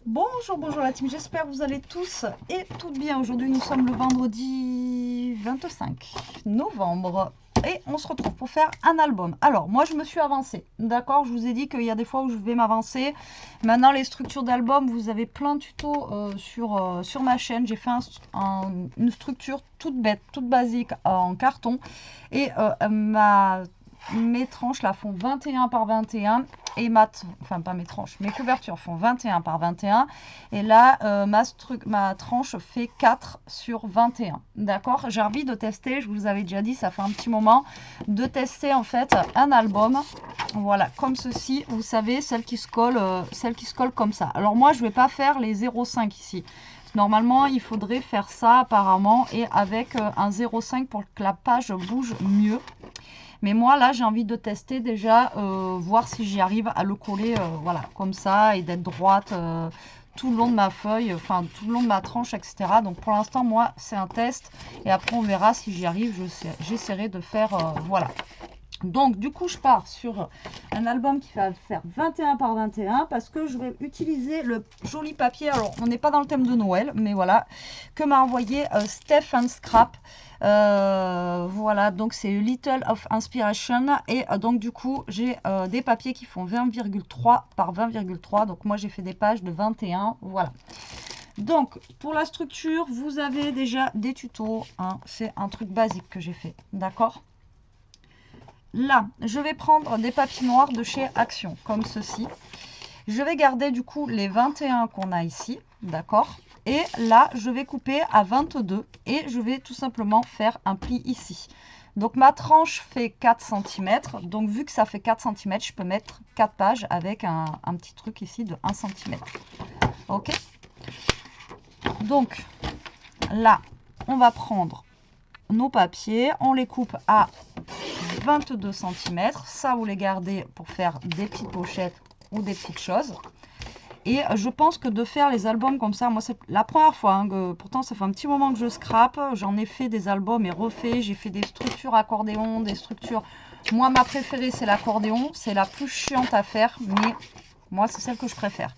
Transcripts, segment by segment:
Bonjour, bonjour la team, j'espère que vous allez tous et toutes bien. Aujourd'hui nous sommes le vendredi 25 novembre et on se retrouve pour faire un album. Alors moi je me suis avancée, d'accord, je vous ai dit qu'il y a des fois où je vais m'avancer. Maintenant les structures d'album, vous avez plein de tutos sur ma chaîne. J'ai fait une structure toute bête, toute basique en carton et mes tranches là font 21 par 21 et enfin pas mes tranches, mes couvertures font 21 par 21 et là ma tranche fait 4 sur 21. D'accord, j'ai envie de tester, je vous avais déjà dit, ça fait un petit moment, de tester en fait un album, voilà, comme ceci, vous savez, celle qui se colle comme ça. Alors moi je vais pas faire les 0,5 ici. Normalement, il faudrait faire ça apparemment et avec un 0,5 pour que la page bouge mieux. Mais moi, là, j'ai envie de tester déjà, voir si j'y arrive à le coller, voilà, comme ça, et d'être droite tout le long de ma feuille, enfin, tout le long de ma tranche, etc. Donc, pour l'instant, moi, c'est un test. Et après, on verra si j'y arrive. J'essaierai de faire, voilà. Donc, du coup, je pars sur un album qui va faire 21 par 21 parce que je vais utiliser le joli papier. Alors, on n'est pas dans le thème de Noël, mais voilà, que m'a envoyé Steph Scrap. Voilà, donc c'est Little of Inspiration. Et donc, du coup, j'ai des papiers qui font 20,3 par 20,3. Donc, moi, j'ai fait des pages de 21. Voilà. Donc, pour la structure, vous avez déjà des tutos, hein. C'est un truc basique que j'ai fait, d'accord? Là, je vais prendre des papiers noirs de chez Action, comme ceci. Je vais garder du coup les 21 qu'on a ici, d'accord? Et là, je vais couper à 22 et je vais tout simplement faire un pli ici. Donc ma tranche fait 4 cm. Donc vu que ça fait 4 cm, je peux mettre 4 pages avec un petit truc ici de 1 cm. Ok? Donc là, on va prendre nos papiers, on les coupe à 22 cm. Ça, vous les gardez pour faire des petites pochettes ou des petites choses. Et je pense que de faire les albums comme ça, moi c'est la première fois, hein, pourtant ça fait un petit moment que je scrape, j'en ai fait des albums et refait, j'ai fait des structures accordéon, des structures, moi ma préférée c'est l'accordéon, c'est la plus chiante à faire, mais moi c'est celle que je préfère.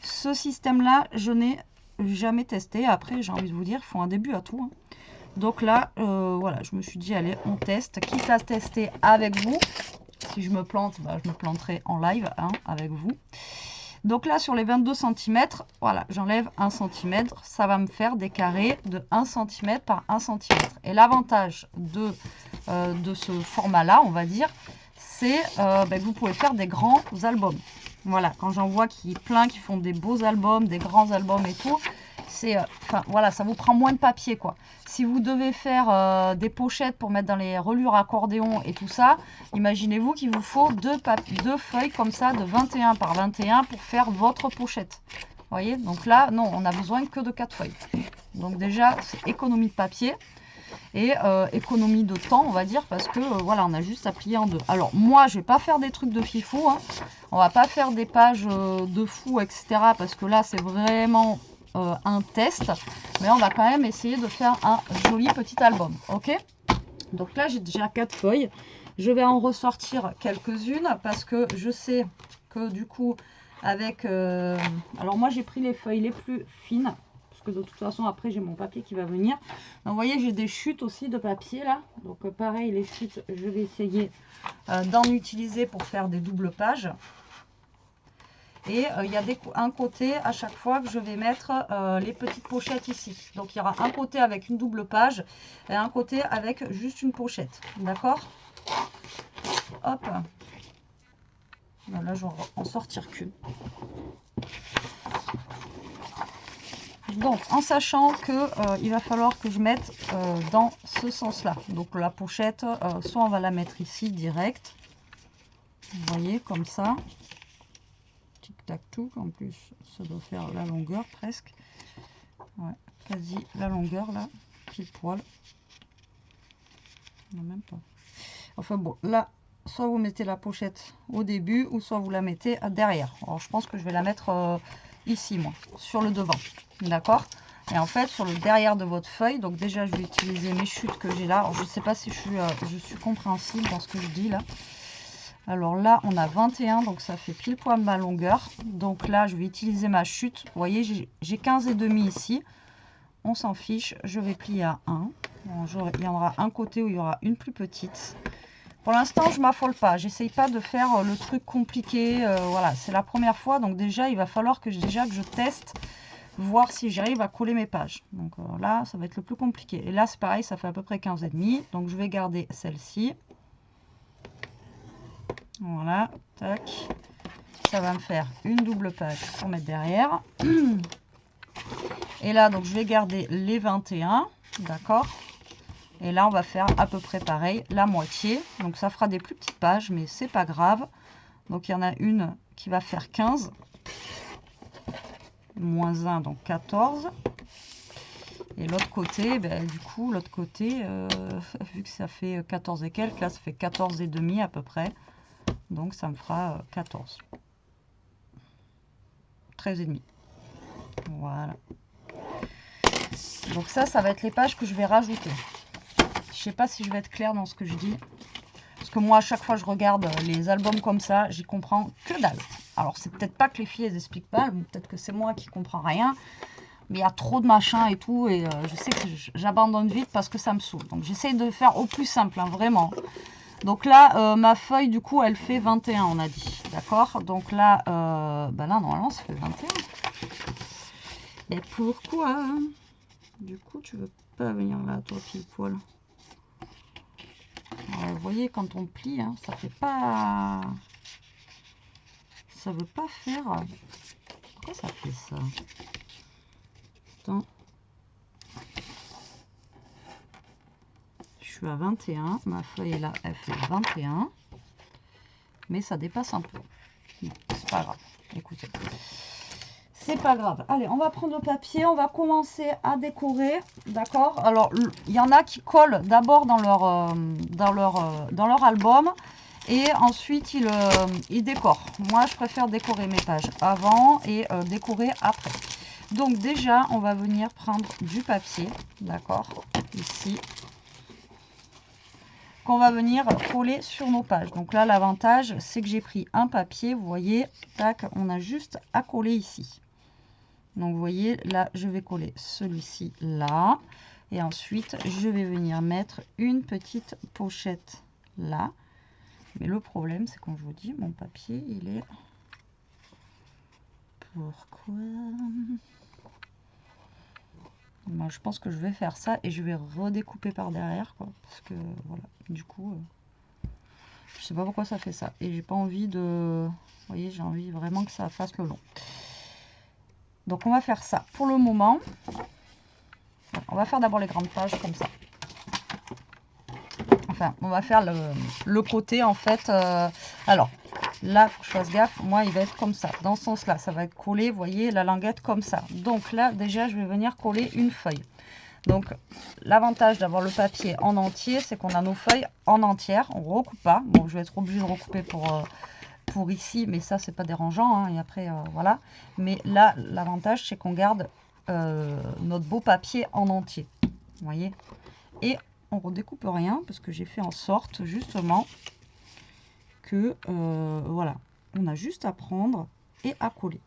Ce système là, je n'ai jamais testé, après j'ai envie de vous dire, il faut un début à tout, hein. Donc là, voilà, je me suis dit, allez, on teste, quitte à tester avec vous. Si je me plante, bah, je me planterai en live, hein, avec vous. Donc là, sur les 22 cm, voilà, j'enlève 1 cm. Ça va me faire des carrés de 1 cm par 1 cm. Et l'avantage de ce format-là, on va dire, c'est que vous pouvez faire des grands albums. Voilà, quand j'en vois plein qui font des beaux albums, des grands albums et tout, enfin voilà, ça vous prend moins de papier quoi. Si vous devez faire des pochettes pour mettre dans les reliures accordéon et tout ça, imaginez-vous qu'il vous faut deux feuilles comme ça de 21 par 21 pour faire votre pochette. Vous voyez, donc là, non, on a besoin que de 4 feuilles. Donc déjà, c'est économie de papier et économie de temps, on va dire, parce que voilà, on a juste à plier en deux. Alors moi, je vais pas faire des trucs de fifou, hein. On va pas faire des pages de fou, etc. Parce que là, c'est vraiment un test, mais on va quand même essayer de faire un joli petit album, ok? Donc là, j'ai déjà 4 feuilles. Je vais en ressortir quelques-unes parce que je sais que du coup, avec... alors moi, j'ai pris les feuilles les plus fines parce que de toute façon, après, j'ai mon papier qui va venir. Donc, vous voyez, j'ai des chutes aussi de papier là. Donc pareil, les chutes, je vais essayer d'en utiliser pour faire des doubles pages. Et il y a un côté à chaque fois que je vais mettre les petites pochettes ici. Donc il y aura un côté avec une double page et un côté avec juste une pochette. D'accord? Hop. Là, je vais en sortir qu'une. Donc en sachant que il va falloir que je mette dans ce sens-là. Donc la pochette, soit on va la mettre ici direct. Vous voyez, comme ça. Tic-tac-tout. En plus, ça doit faire la longueur presque. Ouais, quasi la longueur là, pile poil. Non, même pas. Enfin bon, là, soit vous mettez la pochette au début, ou soit vous la mettez derrière. Alors je pense que je vais la mettre ici, moi, sur le devant. D'accord? Et en fait, sur le derrière de votre feuille, donc déjà je vais utiliser mes chutes que j'ai là. Alors je ne sais pas si je suis compréhensible dans ce que je dis là. Alors là, on a 21, donc ça fait pile poil ma longueur. Donc là, je vais utiliser ma chute. Vous voyez, j'ai 15,5 ici. On s'en fiche, je vais plier à 1. Bon, il y en aura un côté où il y aura une plus petite. Pour l'instant, je m'affole pas. J'essaye pas de faire le truc compliqué. Voilà, c'est la première fois. Donc déjà, il va falloir que je teste, voir si j'arrive à coller mes pages. Donc là, ça va être le plus compliqué. Et là, c'est pareil, ça fait à peu près 15,5. Donc je vais garder celle-ci. Voilà, tac. Ça va me faire une double page pour mettre derrière. Et là, donc je vais garder les 21, d'accord. Et là, on va faire à peu près pareil, la moitié. Donc ça fera des plus petites pages, mais c'est pas grave. Donc il y en a une qui va faire 15. Moins 1, donc 14. Et l'autre côté, ben, du coup, l'autre côté, vu que ça fait 14 et quelques, là ça fait 14 et demi à peu près. Donc ça me fera 14. 13 et demi. Voilà. Donc ça va être les pages que je vais rajouter. Je sais pas si je vais être claire dans ce que je dis. Parce que moi, à chaque fois je regarde les albums comme ça, j'y comprends que dalle. Alors c'est peut-être pas que les filles elles expliquent pas, peut-être que c'est moi qui comprends rien. Mais il y a trop de machin et tout, et je sais que j'abandonne vite parce que ça me saoule. Donc j'essaye de faire au plus simple, hein, vraiment. Donc là, ma feuille, du coup, elle fait 21, on a dit. D'accord? Donc là, bah là, normalement, ça fait 21. Et pourquoi? Du coup, tu veux pas venir là, toi, pile poil. Alors, vous voyez, quand on plie, hein, ça fait pas... Ça veut pas faire... Pourquoi ça fait ça? Attends. Je suis à 21. Ma feuille est là, elle fait 21. Mais ça dépasse un peu. C'est pas grave. Écoutez. C'est pas grave. Allez, on va prendre le papier. On va commencer à décorer. D'accord? Alors, il y en a qui collent d'abord dans leur album. Et ensuite, ils décorent. Moi, je préfère décorer mes pages avant et décorer après. Donc, déjà, on va venir prendre du papier. D'accord? Ici. Qu'on va venir coller sur nos pages. Donc là, l'avantage, c'est que j'ai pris un papier. Vous voyez, tac, on a juste à coller ici. Donc, vous voyez, là, je vais coller celui-ci là. Et ensuite, je vais venir mettre une petite pochette là. Mais le problème, c'est quand je vous dis, mon papier, il est... Pourquoi? Moi, je pense que je vais faire ça et je vais redécouper par derrière, quoi. Parce que, voilà, du coup... je sais pas pourquoi ça fait ça. Et j'ai pas envie de... Vous voyez, j'ai envie vraiment que ça fasse le long. Donc, on va faire ça. Pour le moment, on va faire d'abord les grandes pages comme ça. Enfin, on va faire le côté, en fait. Alors, là, il faut que je fasse gaffe. Moi, il va être comme ça. Dans ce sens-là, ça va être collé, vous voyez, la languette comme ça. Donc là, déjà, je vais venir coller une feuille. Donc, l'avantage d'avoir le papier en entier, c'est qu'on a nos feuilles en entière. On ne recoupe pas. Bon, je vais être obligée de recouper pour ici, mais ça, c'est pas dérangeant. Hein, et après, voilà. Mais là, l'avantage, c'est qu'on garde notre beau papier en entier. Vous voyez? Et on redécoupe rien, parce que j'ai fait en sorte, justement, que, voilà, on a juste à prendre et à coller.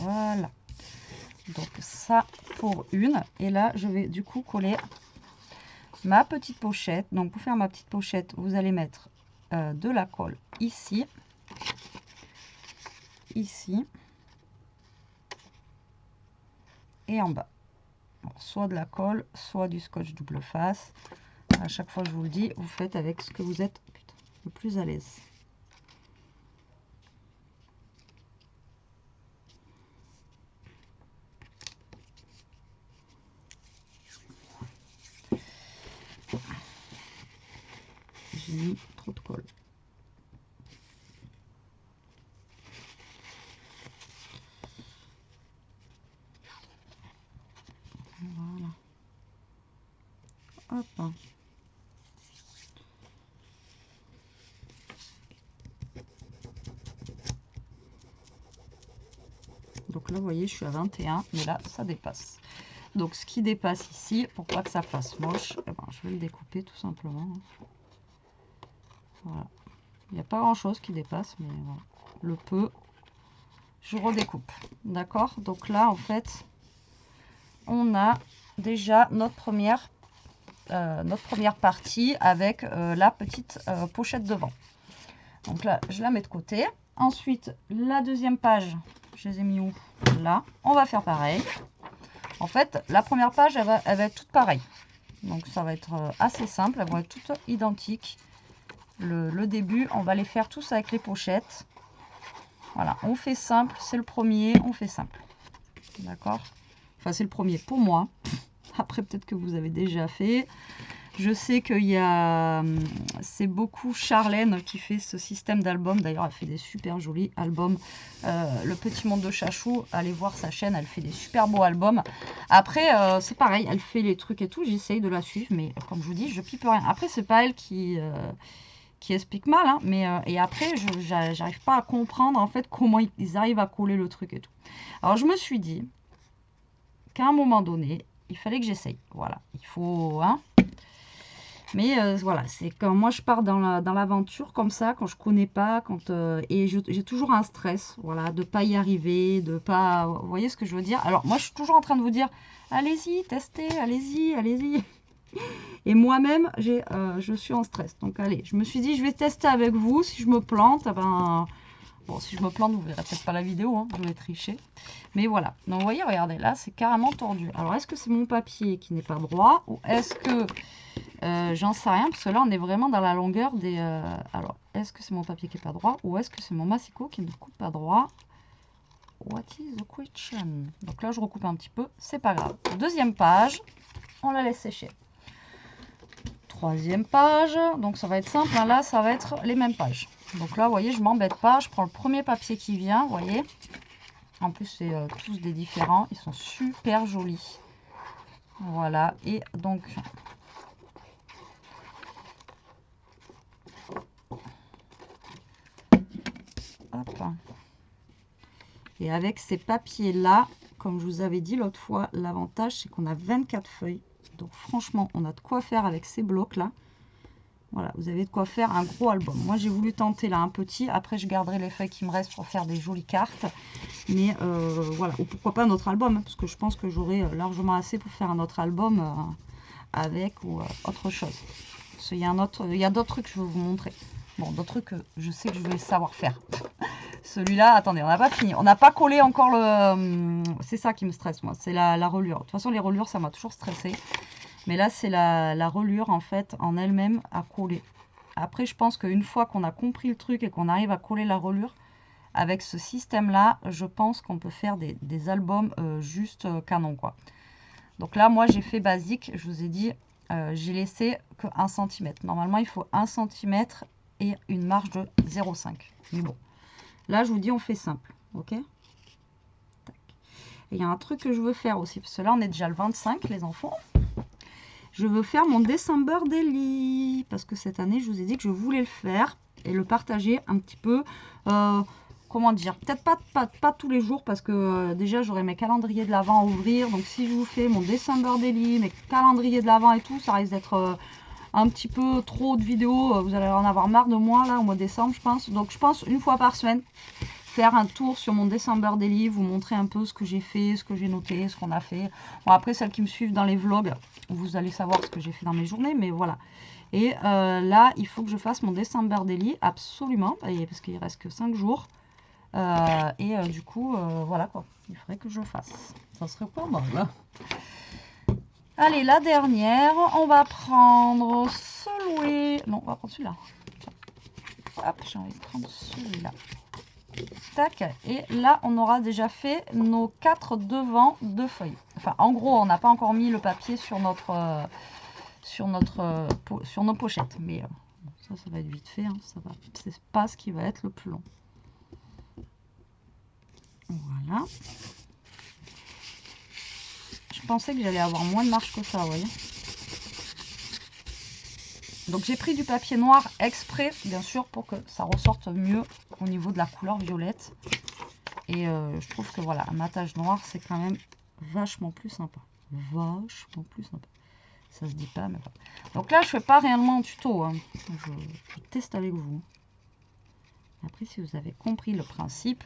Voilà. Donc ça pour une. Et là, je vais du coup coller ma petite pochette. Donc pour faire ma petite pochette, vous allez mettre de la colle ici, ici et en bas. Alors, soit de la colle, soit du scotch double face. À chaque fois, je vous le dis, vous faites avec ce que vous êtes le plus à l'aise. J'ai mis trop de colle. Voilà. Hop. Donc là, vous voyez, je suis à 21, mais là, ça dépasse. Donc ce qui dépasse ici, pour pas que ça fasse moche, eh ben, je vais le découper tout simplement. Voilà. Il n'y a pas grand chose qui dépasse, mais voilà. Le peu, je redécoupe. D'accord? Donc là, en fait, on a déjà notre première partie avec la petite pochette devant. Donc là, je la mets de côté. Ensuite, la deuxième page, je les ai mis où? Là. On va faire pareil. En fait, la première page, elle va être toute pareille. Donc ça va être assez simple. Elles vont être toutes identiques. Le début, on va les faire tous avec les pochettes. Voilà, on fait simple. C'est le premier, on fait simple. D'accord? Enfin, c'est le premier pour moi. Après, peut-être que vous avez déjà fait. Je sais qu'il y a... C'est beaucoup Charlène qui fait ce système d'album. D'ailleurs, elle fait des super jolis albums. Le Petit Monde de Chachou, allez voir sa chaîne. Elle fait des super beaux albums. Après, c'est pareil. Elle fait les trucs et tout. J'essaye de la suivre. Mais comme je vous dis, je pipe rien. Après, c'est pas elle qui explique mal. Hein, mais, et après, j'arrive pas à comprendre en fait comment ils arrivent à coller le truc et tout. Alors, je me suis dit qu'à un moment donné, il fallait que j'essaye. Voilà. Il faut... Hein, mais voilà, c'est quand moi je pars dans l'aventure comme ça, quand je connais pas, et j'ai toujours un stress, voilà, de pas y arriver, de pas, vous voyez ce que je veux dire? Alors moi je suis toujours en train de vous dire, allez-y, testez, allez-y, allez-y. Et moi-même, je suis en stress. Donc allez, je me suis dit, je vais tester avec vous. Si je me plante, eh ben, bon, si je me plante, vous verrez peut-être pas la vidéo, hein, je vais tricher. Mais voilà. Donc vous voyez, regardez, là c'est carrément tordu. Alors est-ce que c'est mon papier qui n'est pas droit ou est-ce que j'en sais rien, parce que là on est vraiment dans la longueur des... alors, est-ce que c'est mon papier qui n'est pas droit ou est-ce que c'est mon massicot qui ne coupe pas droit? What is the question? Donc là je recoupe un petit peu, c'est pas grave. Deuxième page, on la laisse sécher. Troisième page, donc ça va être simple, hein, là ça va être les mêmes pages. Donc là vous voyez, je m'embête pas, je prends le premier papier qui vient, vous voyez. En plus c'est tous des différents, ils sont super jolis. Voilà, et donc... Hop. Et avec ces papiers là, comme je vous avais dit l'autre fois, l'avantage c'est qu'on a 24 feuilles. Donc franchement, on a de quoi faire avec ces blocs là. Voilà, vous avez de quoi faire un gros album. Moi j'ai voulu tenter là un petit, après je garderai les feuilles qui me restent pour faire des jolies cartes. Mais voilà, ou pourquoi pas un autre album, hein, parce que je pense que j'aurai largement assez pour faire un autre album avec ou autre chose. Parce qu'il y a d'autres trucs que je vais vous montrer. Bon, d'autres trucs que je sais que je vais savoir faire. Celui-là, attendez, on n'a pas fini. On n'a pas collé encore le... C'est ça qui me stresse, moi. C'est la reliure. De toute façon, les reliures, ça m'a toujours stressé. Mais là, c'est la reliure, en fait, en elle-même, à coller. Après, je pense qu'une fois qu'on a compris le truc et qu'on arrive à coller la reliure, avec ce système-là, je pense qu'on peut faire des albums juste canon, quoi. Donc là, moi, j'ai fait basique. Je vous ai dit, j'ai laissé que 1 cm. Normalement, il faut 1 cm et une marge de 0,5. Mais bon, là, je vous dis, on fait simple. Ok? Et il y a un truc que je veux faire aussi, parce que là, on est déjà le 25, les enfants. Je veux faire mon December Daily, parce que cette année, je vous ai dit que je voulais le faire et le partager un petit peu... comment dire, peut-être pas tous les jours parce que déjà j'aurai mes calendriers de l'Avent à ouvrir. Donc si je vous fais mon December Daily, mes calendriers de l'Avent et tout, ça risque d'être un petit peu trop de vidéos. Vous allez en avoir marre de moi là au mois de décembre, je pense. Donc je pense une fois par semaine faire un tour sur mon December Daily, vous montrer un peu ce que j'ai fait, ce que j'ai noté, ce qu'on a fait. Bon, après celles qui me suivent dans les vlogs, vous allez savoir ce que j'ai fait dans mes journées, mais voilà. Et là, il faut que je fasse mon December Daily absolument, parce qu'il reste que 5 jours. Du coup, voilà quoi, il faudrait que je fasse. Ça serait pas mal. Là. Allez, la dernière, on va prendre celui... Non, on va prendre celui-là. Hop, j'ai envie de prendre celui-là. Tac, et là, on aura déjà fait nos 4 devants de feuilles. Enfin, en gros, on n'a pas encore mis le papier sur nos pochettes. Mais ça va être vite fait. Hein, c'est pas ce qui va être le plus long. Voilà. Je pensais que j'allais avoir moins de marge que ça, vous voyez. Donc j'ai pris du papier noir exprès, bien sûr, pour que ça ressorte mieux au niveau de la couleur violette. Et je trouve que voilà, un matage noir, c'est quand même vachement plus sympa. vachement plus sympa. Ça se dit pas, mais voilà. Donc là, je fais pas réellement un tuto. Hein. Je teste avec vous. Après, si vous avez compris le principe,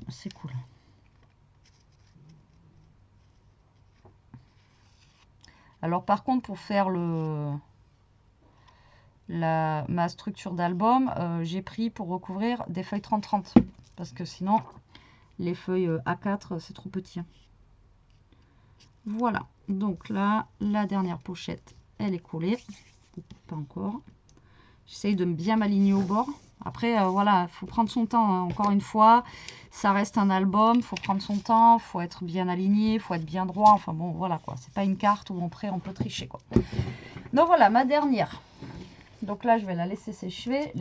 c'est cool. Alors par contre, pour faire ma structure d'album, j'ai pris pour recouvrir des feuilles 30-30. Parce que sinon, les feuilles A4, c'est trop petit. Hein. Voilà. Donc là, la dernière pochette, elle est collée. Pas encore. J'essaye de bien m'aligner au bord. Après, voilà, il faut prendre son temps. Hein. Encore une fois, ça reste un album. Il faut prendre son temps. Il faut être bien aligné. Il faut être bien droit. Enfin bon, voilà quoi. C'est pas une carte où on peut tricher quoi. Donc voilà, ma dernière. Donc là, je vais la laisser sécher.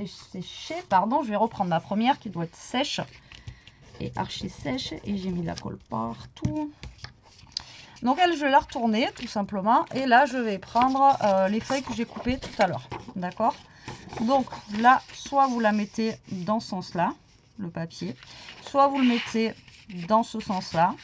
Pardon, je vais reprendre ma première qui doit être sèche. Et archi sèche. Et j'ai mis la colle partout. Donc elle, je vais la retourner tout simplement. Et là, je vais prendre les feuilles que j'ai coupées tout à l'heure. D'accord ? Donc là, soit vous la mettez dans ce sens-là, le papier. Soit vous le mettez dans ce sens-là,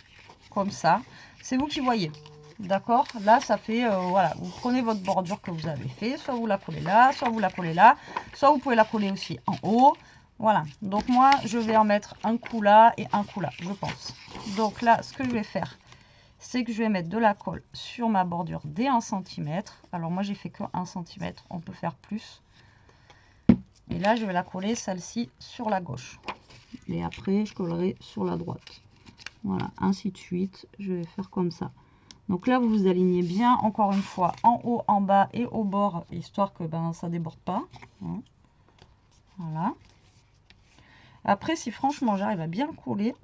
comme ça. C'est vous qui voyez. D'accord? Là, ça fait, voilà, vous prenez votre bordure que vous avez fait. Soit vous la collez là, soit vous la collez là. Soit vous pouvez la coller aussi en haut. Voilà. Donc moi, je vais en mettre un coup là et un coup là, je pense. Donc là, ce que je vais faire, c'est que je vais mettre de la colle sur ma bordure des 1 cm. Alors moi j'ai fait que 1 cm, on peut faire plus. Et là je vais la coller celle-ci sur la gauche. Et après je collerai sur la droite. Voilà, ainsi de suite, je vais faire comme ça. Donc là vous vous alignez bien, encore une fois, en haut, en bas et au bord, histoire que ça déborde pas. Voilà. Après si franchement j'arrive à bien coller,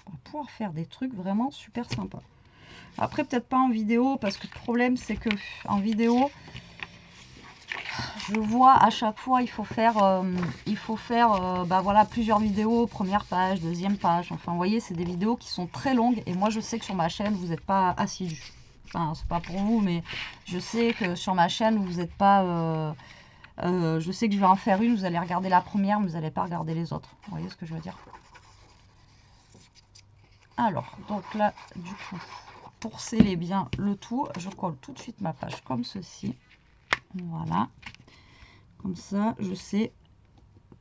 on va pouvoir faire des trucs vraiment super sympas. Après, peut-être pas en vidéo, parce que le problème, c'est que en vidéo, je vois à chaque fois, il faut faire voilà, plusieurs vidéos, première page, deuxième page. Enfin, vous voyez, c'est des vidéos qui sont très longues. Et moi, je sais que sur ma chaîne, vous n'êtes pas assidus. Enfin, c'est pas pour vous, mais je sais que sur ma chaîne, vous n'êtes pas... je sais que je vais en faire une, vous allez regarder la première, mais vous n'allez pas regarder les autres. Vous voyez ce que je veux dire? Alors, donc là, du coup... Pour sceller bien le tout, je colle tout de suite ma page comme ceci. Voilà. Comme ça, je sais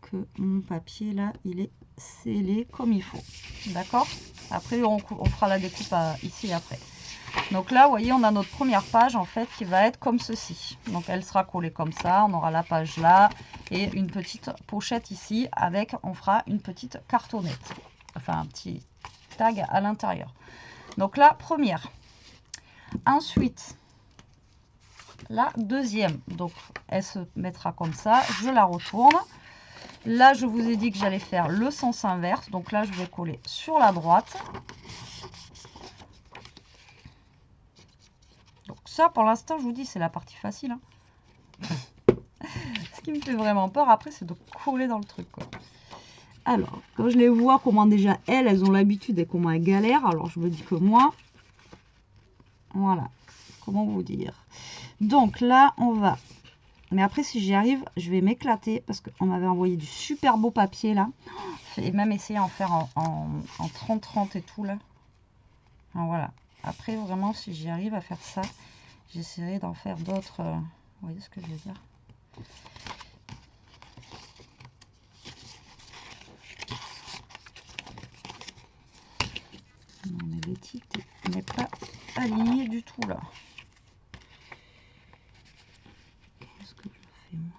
que mon papier là, il est scellé comme il faut. D'accord? Après, on fera la découpe ici après. Donc là, vous voyez, on a notre première page en fait qui va être comme ceci. Donc elle sera collée comme ça. On aura la page là et une petite pochette ici avec, on fera une petite cartonnette. Enfin, un petit tag à l'intérieur. Donc la première. Ensuite, la deuxième. Donc, elle se mettra comme ça. Je la retourne. Là, je vous ai dit que j'allais faire le sens inverse. Donc là, je vais coller sur la droite. Donc ça, pour l'instant, je vous dis, c'est la partie facile. Hein. Ce qui me fait vraiment peur, après, c'est de coller dans le truc, quoi. Alors, quand je les vois, comment déjà elles ont l'habitude et comment elles galèrent, alors je me dis que moi, voilà, comment vous dire. Donc là, on va... Mais après, si j'y arrive, je vais m'éclater parce qu'on m'avait envoyé du super beau papier là. J'ai même essayé d'en faire en 30-30 et tout là. Alors, voilà. Après, vraiment, si j'y arrive à faire ça, j'essaierai d'en faire d'autres. Vous voyez ce que je veux dire? Non, mais l'étiquette n'est pas alignée du tout là. Qu'est-ce que je fais moi?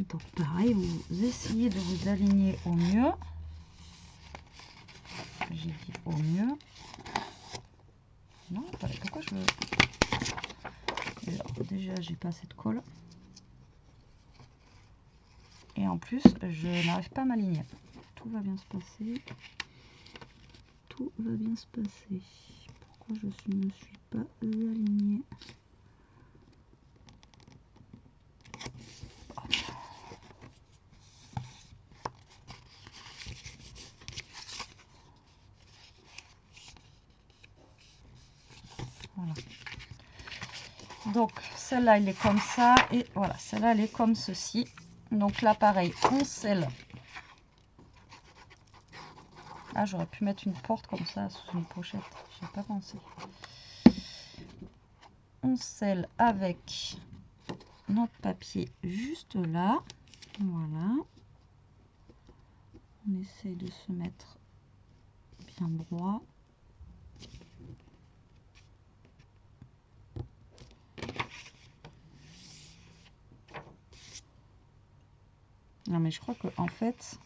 Donc pareil, vous essayez de vous aligner au mieux. J'ai dit au mieux. Non, pourquoi je... Alors, déjà, j'ai pas assez de colle. Et en plus, je n'arrive pas à m'aligner. Tout va bien se passer. Tout va bien se passer. Pourquoi je ne suis pas alignée? Voilà. Donc, celle-là, elle est comme ça. Et voilà, celle-là, elle est comme ceci. Donc là, pareil, on scelle Ah, j'aurais pu mettre une porte comme ça sous une pochette. J'ai pas pensé. On scelle avec notre papier juste là. Voilà. On essaye de se mettre bien droit. Non mais je crois que en fait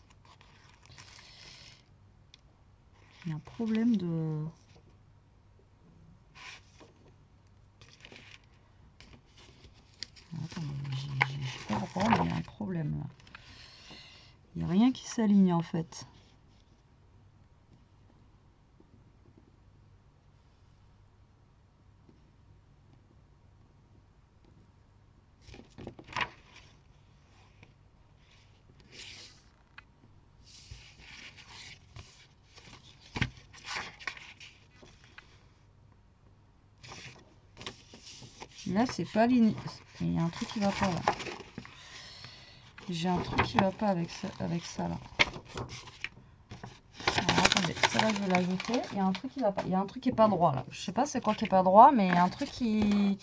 il y a un problème de... Attends, j'ai pas droit, mais il y a un problème là. Il n'y a rien qui s'aligne en fait. Là, c'est pas aligné. Il y a un truc qui va pas là. J'ai un truc qui va pas avec ça là. Alors, attendez, ça là je vais l'ajouter. Il y a un truc qui va pas. Il y a un truc qui est pas droit là. Je sais pas c'est quoi qui est pas droit, mais il y a un truc qui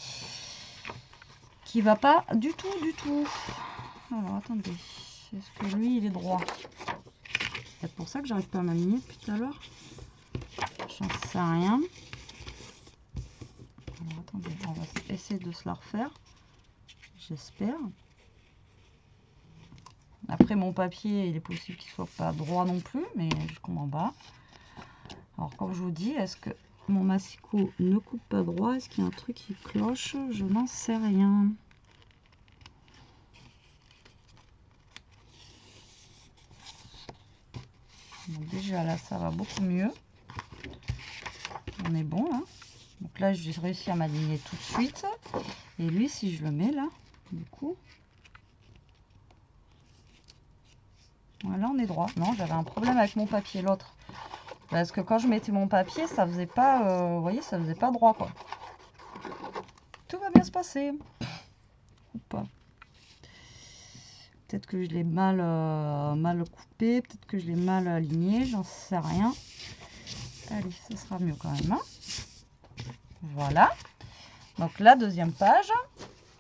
va pas du tout, du tout. Alors attendez, est-ce que lui il est droit? C'est peut-être pour ça que j'arrive pas à m'aligner depuis tout à l'heure. J'en sais rien. Alors attendez, on va essayer de se la refaire. J'espère. Après mon papier, il est possible qu'il soit pas droit non plus, mais je comprends pas. Alors comme je vous dis, est-ce que mon massicot ne coupe pas droit? Est-ce qu'il y a un truc qui cloche? Je n'en sais rien. Bon, déjà là, ça va beaucoup mieux. On est bon là. Donc là, j'ai réussi à m'aligner tout de suite. Et lui, si je le mets là, du coup... Voilà, on est droit. Non, j'avais un problème avec mon papier, l'autre. Parce que quand je mettais mon papier, ça faisait pas... vous voyez, ça faisait pas droit, quoi. Tout va bien se passer. Ou pas. Peut-être que je l'ai mal coupé. Peut-être que je l'ai mal aligné. J'en sais rien. Allez, ça sera mieux quand même. Hein. Voilà. Donc, la deuxième page.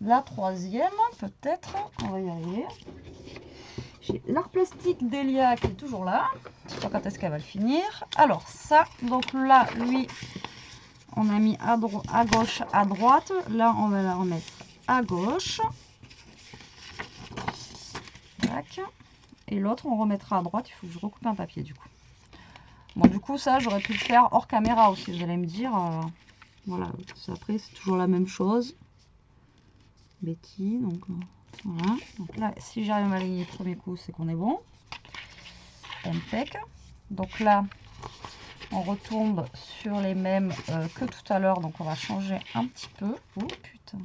La troisième, peut-être. On va y arriver. J'ai l'art plastique d'Elia qui est toujours là. Je sais pas quand est-ce qu'elle va le finir. Alors ça, donc là, lui, on a mis à gauche, à droite. Là, on va la remettre à gauche. Tac. Et l'autre, on remettra à droite. Il faut que je recoupe un papier du coup. Bon, du coup, ça, j'aurais pu le faire hors caméra aussi. Vous allez me dire, voilà. Après, c'est toujours la même chose. Betty, donc... Voilà, donc là, si j'arrive à m'aligner le premier coup, c'est qu'on est bon. Impec. Donc là, on retombe sur les mêmes que tout à l'heure. Donc on va changer un petit peu. Oh putain.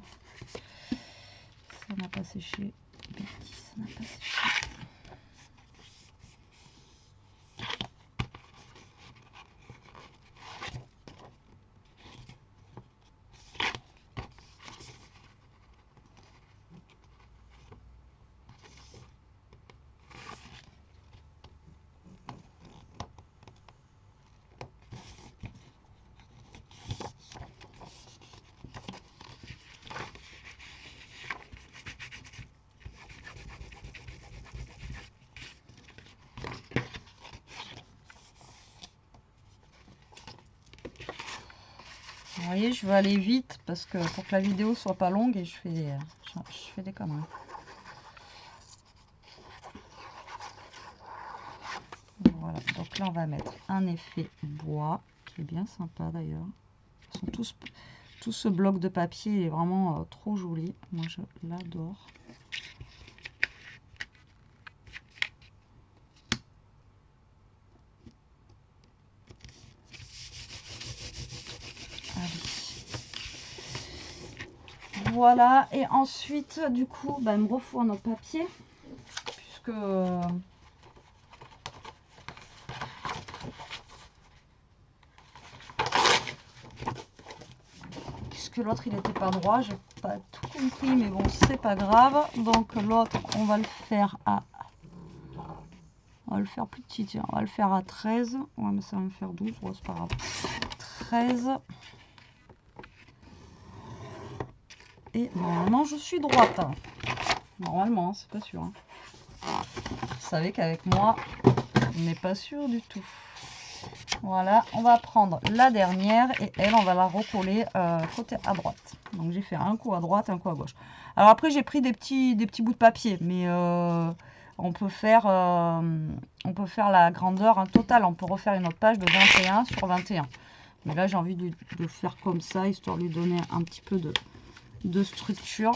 Ça n'a pas séché. Betty, ça n'a pas séché. Vous voyez, je vais aller vite parce que pour que la vidéo soit pas longue et je fais des conneries. Voilà, donc là on va mettre un effet bois qui est bien sympa d'ailleurs. Tout ce bloc de papier est vraiment trop joli. Moi je l'adore. Voilà, et ensuite, du coup, il me refaut notre papier, puisque l'autre, il n'était pas droit, j'ai pas tout compris, mais bon, c'est pas grave. Donc l'autre, on va le faire à On va le faire plus petit, tiens. On va le faire à 13. Ouais, mais ça va me faire 12. Ouais, c'est pas grave. 13. Et normalement, je suis droite. Normalement, hein, c'est pas sûr. Hein. Vous savez qu'avec moi, on n'est pas sûr du tout. Voilà, on va prendre la dernière et elle, on va la recoller côté à droite. Donc j'ai fait un coup à droite, un coup à gauche. Alors après, j'ai pris des petits bouts de papier, mais on peut faire la grandeur totale. On peut refaire une autre page de 21 sur 21. Mais là, j'ai envie de faire comme ça, histoire de lui donner un petit peu de structure.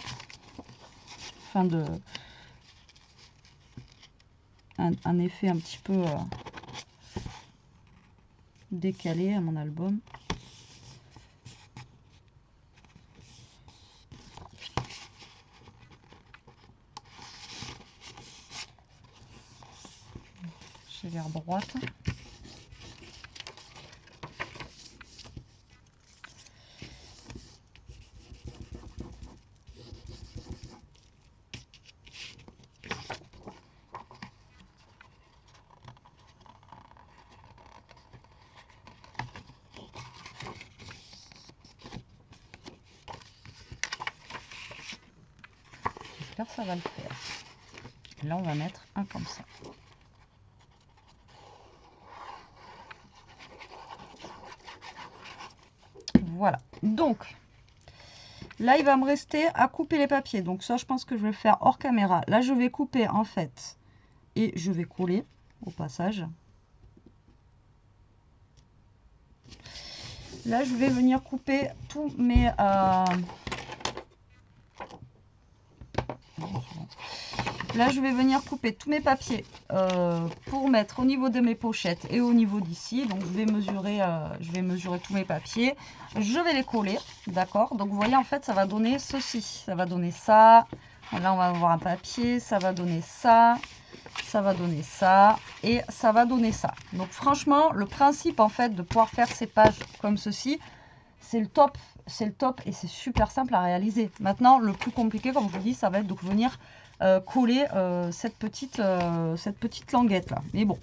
Enfin, un effet un petit peu décalé à mon album. J'ai vers droite. J'espère que ça va le faire. Et là, on va mettre un comme ça. Voilà. Donc, là, il va me rester à couper les papiers. Donc ça, je pense que je vais le faire hors caméra. Là, je vais couper, en fait, et je vais coller au passage. Là, je vais venir couper tous mes... Là, je vais venir couper tous mes papiers pour mettre au niveau de mes pochettes et au niveau d'ici. Donc, je vais mesurer tous mes papiers. Je vais les coller, d'accord? Donc, vous voyez, en fait, ça va donner ceci. Ça va donner ça. Là, on va avoir un papier. Ça va donner ça. Ça va donner ça. Et ça va donner ça. Donc, franchement, le principe, en fait, de pouvoir faire ces pages comme ceci, c'est le top. C'est le top et c'est super simple à réaliser. Maintenant, le plus compliqué, comme je vous dis, ça va être de venir coller cette petite languette là. Mais bon,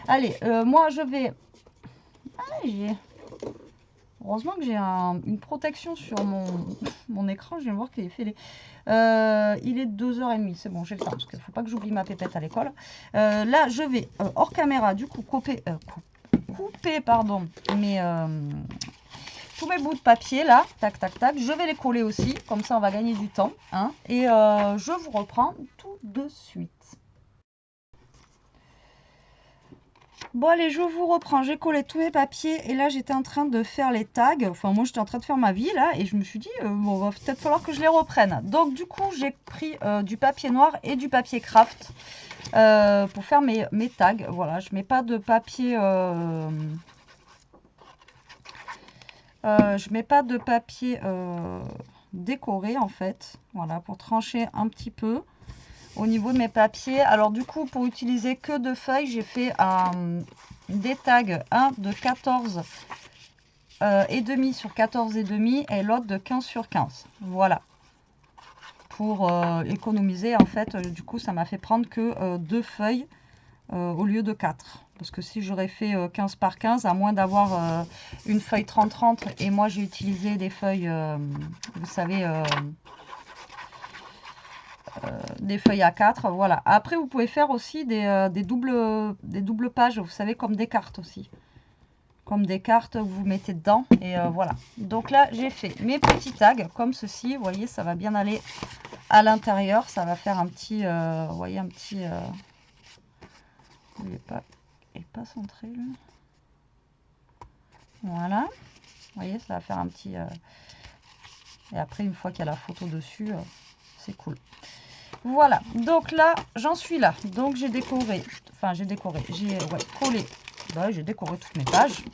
allez, moi je vais... Heureusement que j'ai une protection sur mon écran. Je viens de voir qu'il est fêlé. Il est 2h30, c'est bon, j'ai le temps, parce qu'il ne faut pas que j'oublie ma pépette à l'école. Là, je vais, hors caméra, du coup, couper pardon, tous mes bouts de papier là, tac tac tac, je vais les coller aussi, comme ça on va gagner du temps, hein, et je vous reprends tout de suite. Bon allez, je vous reprends, j'ai collé tous mes papiers et là j'étais en train de faire les tags, enfin moi j'étais en train de faire ma vie là et je me suis dit bon va peut-être falloir que je les reprenne. Donc du coup j'ai pris du papier noir et du papier craft pour faire mes tags. Voilà, je mets pas de papier décoré en fait, voilà, pour trancher un petit peu au niveau de mes papiers. Alors du coup, pour utiliser que deux feuilles, j'ai fait des tags, un de 14 et demi sur 14 et demi et l'autre de 15 sur 15. Voilà, pour économiser en fait. Du coup, ça m'a fait prendre que deux feuilles au lieu de 4. Parce que si j'aurais fait 15 par 15, à moins d'avoir une feuille 30-30, et moi j'ai utilisé des feuilles, vous savez, des feuilles A4, voilà. Après, vous pouvez faire aussi des doubles pages, vous savez, comme des cartes aussi. Comme des cartes, vous mettez dedans, et voilà. Donc là, j'ai fait mes petits tags, comme ceci, vous voyez, ça va bien aller à l'intérieur, ça va faire un petit, vous voyez, un petit... il n'est pas centré là. Voilà, vous voyez, ça va faire un petit et après une fois qu'il y a la photo dessus, c'est cool. Voilà, donc là j'en suis là, donc j'ai décoré, j'ai collé, j'ai décoré toutes mes pages.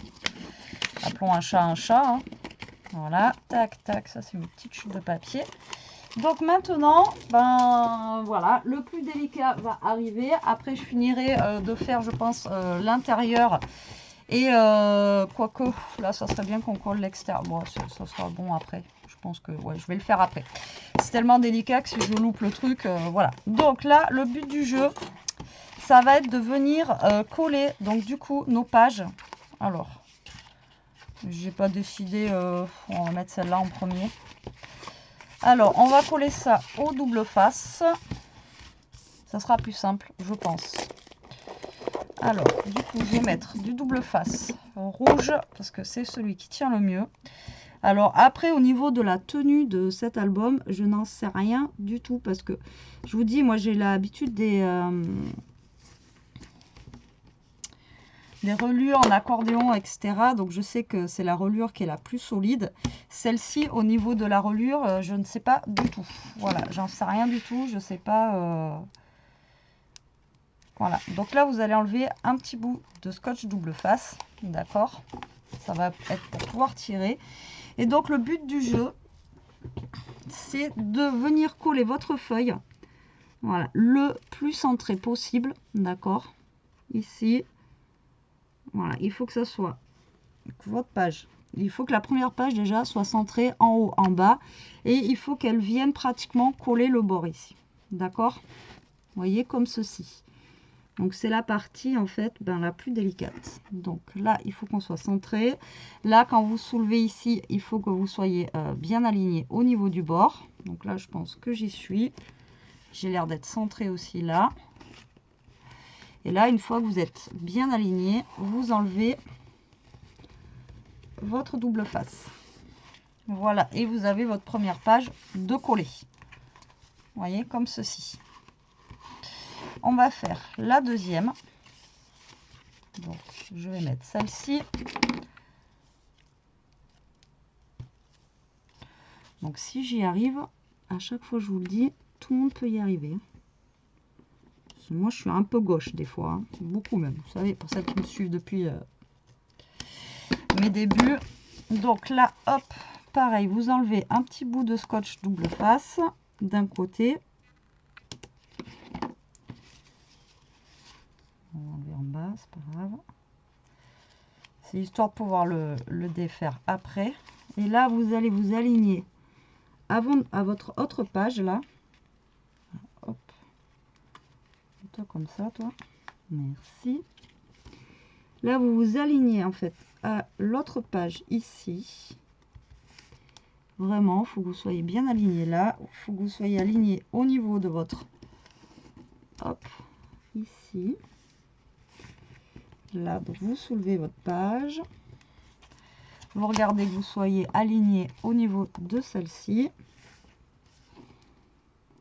Appelons un chat, hein. Voilà, tac tac, ça c'est une petite chute de papier. Donc maintenant, ben voilà, le plus délicat va arriver. Après, je finirai de faire, je pense, l'intérieur. Et quoique, là, ça serait bien qu'on colle l'extérieur. Bon, ça sera bon après. Je pense que, ouais, je vais le faire après. C'est tellement délicat que si je loupe le truc, voilà. Donc là, le but du jeu, ça va être de venir coller, donc du coup, nos pages. Alors, j'ai pas décidé, on va mettre celle-là en premier. Alors, on va coller ça au double face. Ça sera plus simple, je pense. Alors, du coup, je vais mettre du double face rouge, parce que c'est celui qui tient le mieux. Alors, après, au niveau de la tenue de cet album, je n'en sais rien du tout, parce que, je vous dis, moi, j'ai l'habitude des reliures en accordéon, etc. Donc, je sais que c'est la reliure qui est la plus solide. Celle-ci, au niveau de la reliure, je ne sais pas du tout. Voilà, j'en sais rien du tout, je ne sais pas... Voilà, donc là vous allez enlever un petit bout de scotch double face, d'accord? Ça va être pour pouvoir tirer. Et donc le but du jeu, c'est de venir coller votre feuille, voilà, le plus centré possible, d'accord? Ici, voilà, il faut que ça soit votre page. Il faut que la première page déjà soit centrée en haut, en bas, et il faut qu'elle vienne pratiquement coller le bord ici, d'accord? Vous voyez, comme ceci. Donc c'est la partie en fait la plus délicate. Donc là il faut qu'on soit centré. Là quand vous soulevez ici, il faut que vous soyez bien aligné au niveau du bord. Donc là je pense que j'y suis. J'ai l'air d'être centré aussi là. Et là une fois que vous êtes bien aligné, vous enlevez votre double face. Voilà, et vous avez votre première page de coller. Vous voyez, comme ceci. On va faire la deuxième. Donc, je vais mettre celle-ci. Donc, si j'y arrive, à chaque fois, je vous le dis, tout le monde peut y arriver. Parce que moi, je suis un peu gauche des fois, hein. Beaucoup même. Vous savez, pour celles qui me suivent depuis mes débuts. Donc là, hop, pareil, vous enlevez un petit bout de scotch double face d'un côté. On va enlever en bas, c'est pas grave. C'est histoire de pouvoir le défaire après. Et là, vous allez vous aligner avant, à votre autre page, là. Hop. Toi comme ça, toi. Merci. Là, vous vous alignez, en fait, à l'autre page, ici. Vraiment, il faut que vous soyez bien aligné là. Il faut que vous soyez aligné au niveau de votre... Hop, ici. Là, donc vous soulevez votre page. Vous regardez que vous soyez aligné au niveau de celle-ci.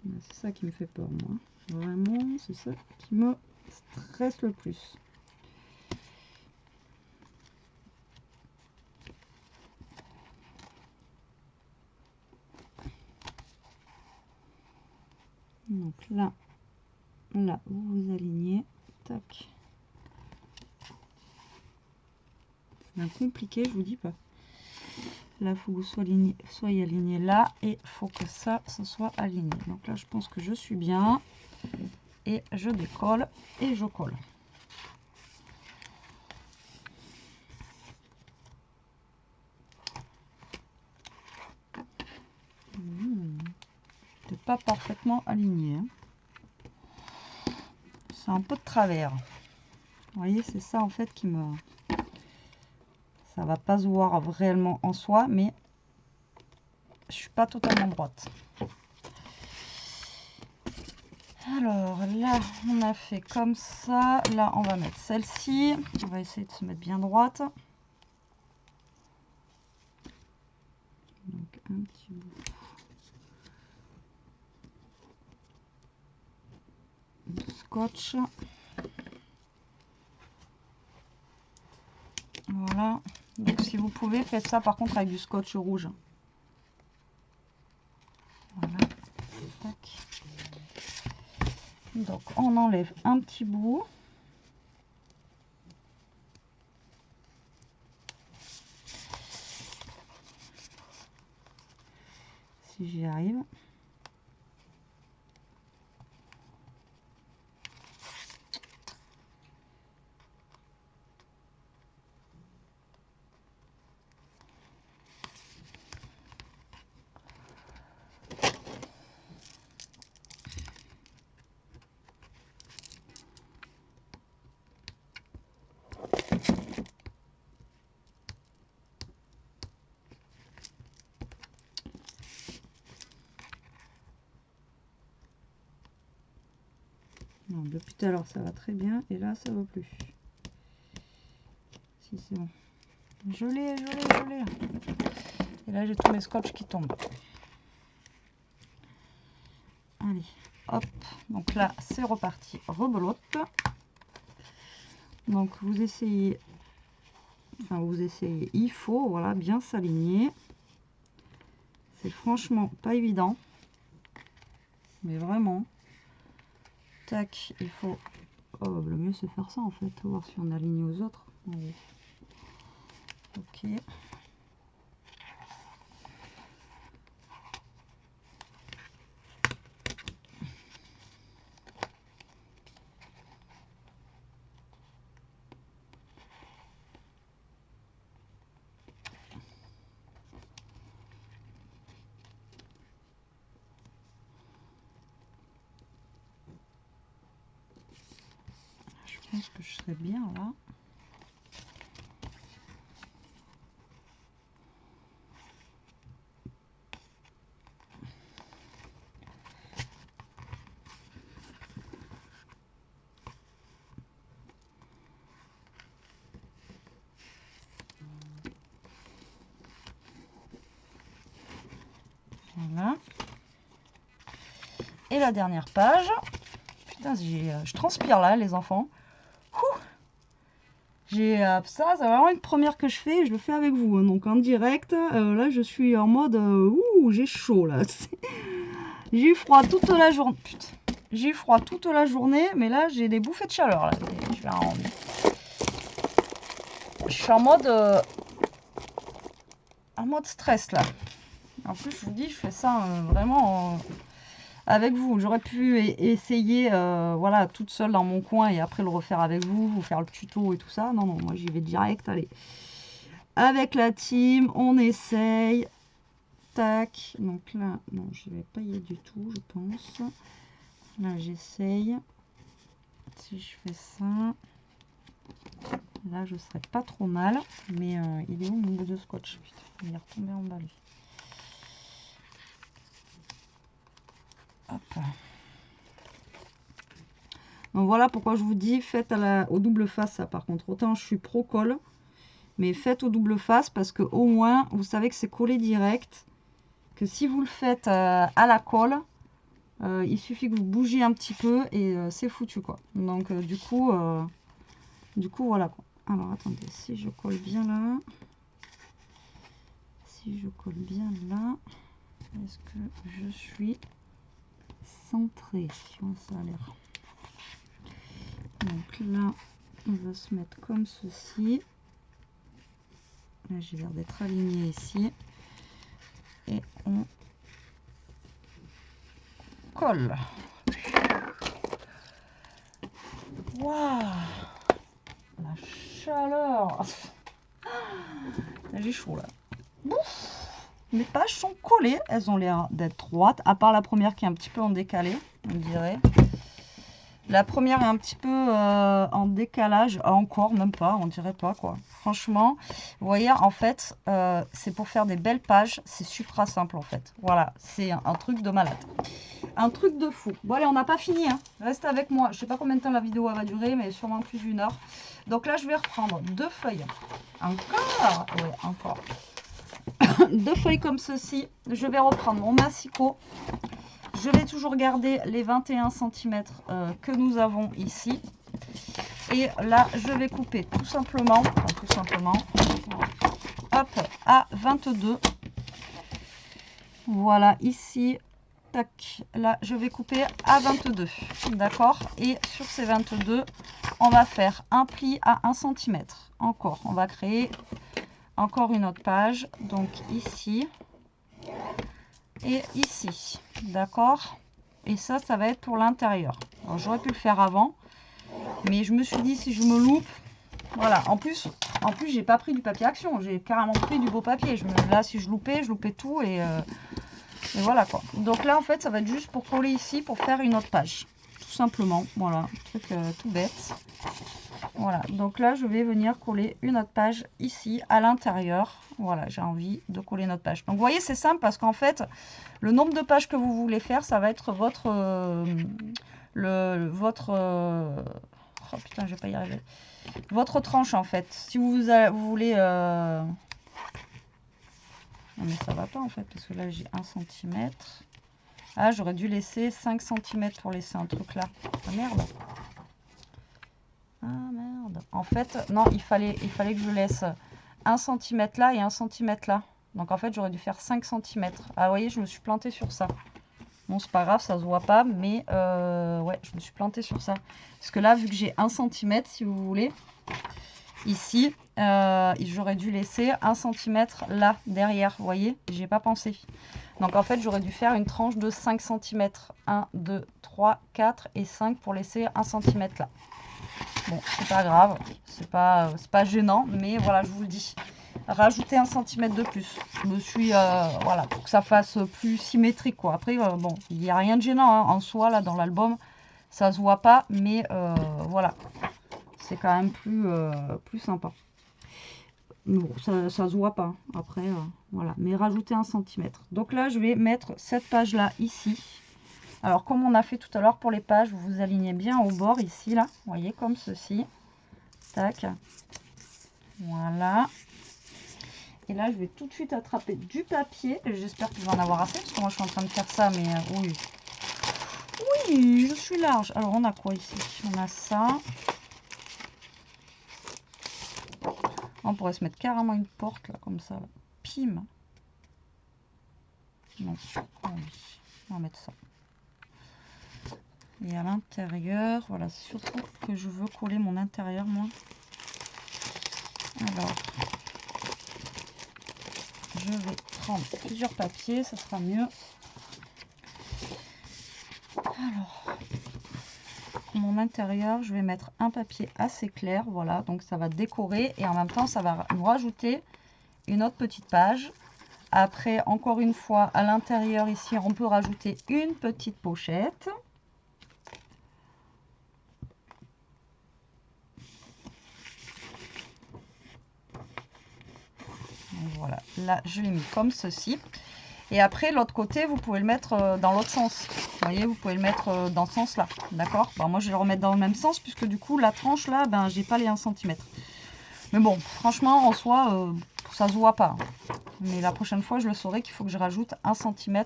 C'est ça qui me fait peur, moi. Vraiment, c'est ça qui me stresse le plus. Donc là, vous vous alignez. Tac. C'est compliqué, je vous dis pas. Là, il faut que vous soyez aligné là et il faut que ça soit aligné. Donc là, je pense que je suis bien. Et je décolle et je colle. C'est pas parfaitement aligné. Hein. C'est un peu de travers. Vous voyez, c'est ça en fait qui me... Ça va pas se voir réellement en soi, mais je suis pas totalement droite. Alors là, on a fait comme ça. Là, on va mettre celle-ci. On va essayer de se mettre bien droite. Donc un petit bout de scotch. Voilà. Donc si vous pouvez, faites ça par contre avec du scotch rouge. Voilà. Tac. Donc on enlève un petit bout. Si j'y arrive. Non, depuis tout à l'heure ça va très bien et là ça va plus. Si c'est bon. Je l'ai. Et là j'ai tous mes scotch qui tombent. Allez, hop. Donc là c'est reparti, rebelote. Donc vous essayez, il faut voilà bien s'aligner. C'est franchement pas évident, mais vraiment. Tac, il faut. Oh, le mieux c'est faire ça en fait, voir si on aligne aux autres. Allez. Ok. Je pense que je serai bien là. Voilà. Et la dernière page. Putain, je transpire là, les enfants. Ça, c'est vraiment une première que je fais. Je le fais avec vous, hein, donc en direct. Là, je suis en mode ouh, j'ai chaud là. J'ai eu froid toute la journée. Putain, j'ai eu froid toute la journée, mais là, j'ai des bouffées de chaleur. Là. Je suis en mode stress là. En plus, je vous dis, je fais ça vraiment avec vous. J'aurais pu essayer voilà, toute seule dans mon coin et après le refaire avec vous faire le tuto et tout ça. Non, moi j'y vais direct. Allez, avec la team, on essaye. Tac. Donc là, non, je vais pas y aller du tout, je pense. Là, j'essaye. Si je fais ça, là, je serais pas trop mal. Mais il est où mon bout de scotch? Putain, il est retombé en bas lui. Hop. Donc voilà pourquoi je vous dis, faites au double face. Ça, par contre, autant je suis pro colle, mais faites au double face parce que au moins vous savez que c'est collé direct. Que si vous le faites à la colle, il suffit que vous bougiez un petit peu et c'est foutu quoi. Donc du coup voilà quoi. Alors attendez, si je colle bien là, est-ce que je suis centrée? Ça a l'air. Donc là, on va se mettre comme ceci. Là, j'ai l'air d'être aligné ici. Et on colle. Waouh! La chaleur! J'ai chaud là. Mes pages sont collées. Elles ont l'air d'être droites. À part la première qui est un petit peu en décalé, on dirait. La première est un petit peu en décalage, encore même pas, on dirait pas quoi. Franchement, vous voyez, en fait, c'est pour faire des belles pages, c'est super simple en fait. Voilà, c'est un truc de malade. Un truc de fou. Bon allez, on n'a pas fini, hein. Reste avec moi. Je sais pas combien de temps la vidéo va durer, mais sûrement plus d'1 heure. Donc là, je vais reprendre 2 feuilles. Encore? Oui, encore. 2 feuilles comme ceci. Je vais reprendre mon massicot. Je vais toujours garder les 21 cm que nous avons ici. Et là, je vais couper tout simplement, hop, à 22. Voilà, ici, tac, là, je vais couper à 22. D'accord? Et sur ces 22, on va faire un pli à 1 cm. Encore, on va créer encore une autre page. Donc ici. Et ici, d'accord? Et ça va être pour l'intérieur. J'aurais pu le faire avant, mais je me suis dit si je me loupe, voilà. En plus j'ai pas pris du papier action, j'ai carrément pris du beau papier. Là, si je loupais tout et voilà quoi. Donc là, en fait, ça va être juste pour coller ici, pour faire une autre page, tout simplement. Voilà, un truc tout bête. Voilà, donc là, je vais venir coller une autre page ici, à l'intérieur. Voilà, j'ai envie de coller notre page. Donc, vous voyez, c'est simple parce qu'en fait, le nombre de pages que vous voulez faire, ça va être votre... oh putain, je vais pas y arriver. Votre tranche en fait. Si vous voulez... Non mais ça va pas en fait, parce que là j'ai 1 cm. Ah, j'aurais dû laisser 5 cm pour laisser un truc là. Ah merde. Ah merde. En fait, non, il fallait que je laisse 1 cm là et 1 cm là. Donc en fait, j'aurais dû faire 5 cm. Ah, vous voyez, je me suis plantée sur ça. Bon, c'est pas grave, ça se voit pas, mais ouais, je me suis plantée sur ça. Parce que là, vu que j'ai 1 cm, si vous voulez, ici, j'aurais dû laisser 1 cm là, derrière, vous voyez, j'ai pas pensé. Donc en fait, j'aurais dû faire une tranche de 5 cm. 1, 2, 3, 4 et 5 pour laisser 1 cm là. Bon, c'est pas grave, c'est pas gênant, mais voilà, je vous le dis. Rajouter 1 cm de plus. Je me suis, voilà, pour que ça fasse plus symétrique, quoi. Après, bon, il n'y a rien de gênant hein, en soi, là, dans l'album. Ça se voit pas, mais voilà. C'est quand même plus sympa. Mais bon, ça se voit pas. Après, voilà. Mais rajouter 1 cm. Donc là, je vais mettre cette page-là ici. Alors, comme on a fait tout à l'heure pour les pages, vous vous alignez bien au bord ici, là. Vous voyez, comme ceci. Tac. Voilà. Et là, je vais tout de suite attraper du papier. J'espère qu'il va en avoir assez, parce que moi, je suis en train de faire ça, mais oui. Oui, je suis large. Alors, on a quoi ici? On a ça. On pourrait se mettre carrément une porte, là, comme ça. Là. Pim. Non. Oh, oui. On va mettre ça. Et à l'intérieur, voilà, surtout que je veux coller mon intérieur, moi. Alors, je vais prendre plusieurs papiers, ça sera mieux. Alors, pour mon intérieur, je vais mettre un papier assez clair, voilà, donc ça va décorer et en même temps, ça va nous rajouter une autre petite page. Après, encore une fois, à l'intérieur ici, on peut rajouter une petite pochette. Voilà, là je l'ai mis comme ceci. Et après l'autre côté, vous pouvez le mettre dans l'autre sens. Vous voyez, vous pouvez le mettre dans ce sens là. D'accord, bon, moi je vais le remettre dans le même sens puisque du coup la tranche là, ben j'ai pas les 1 cm. Mais bon, franchement en soi, ça se voit pas. Mais la prochaine fois je le saurai qu'il faut que je rajoute 1 cm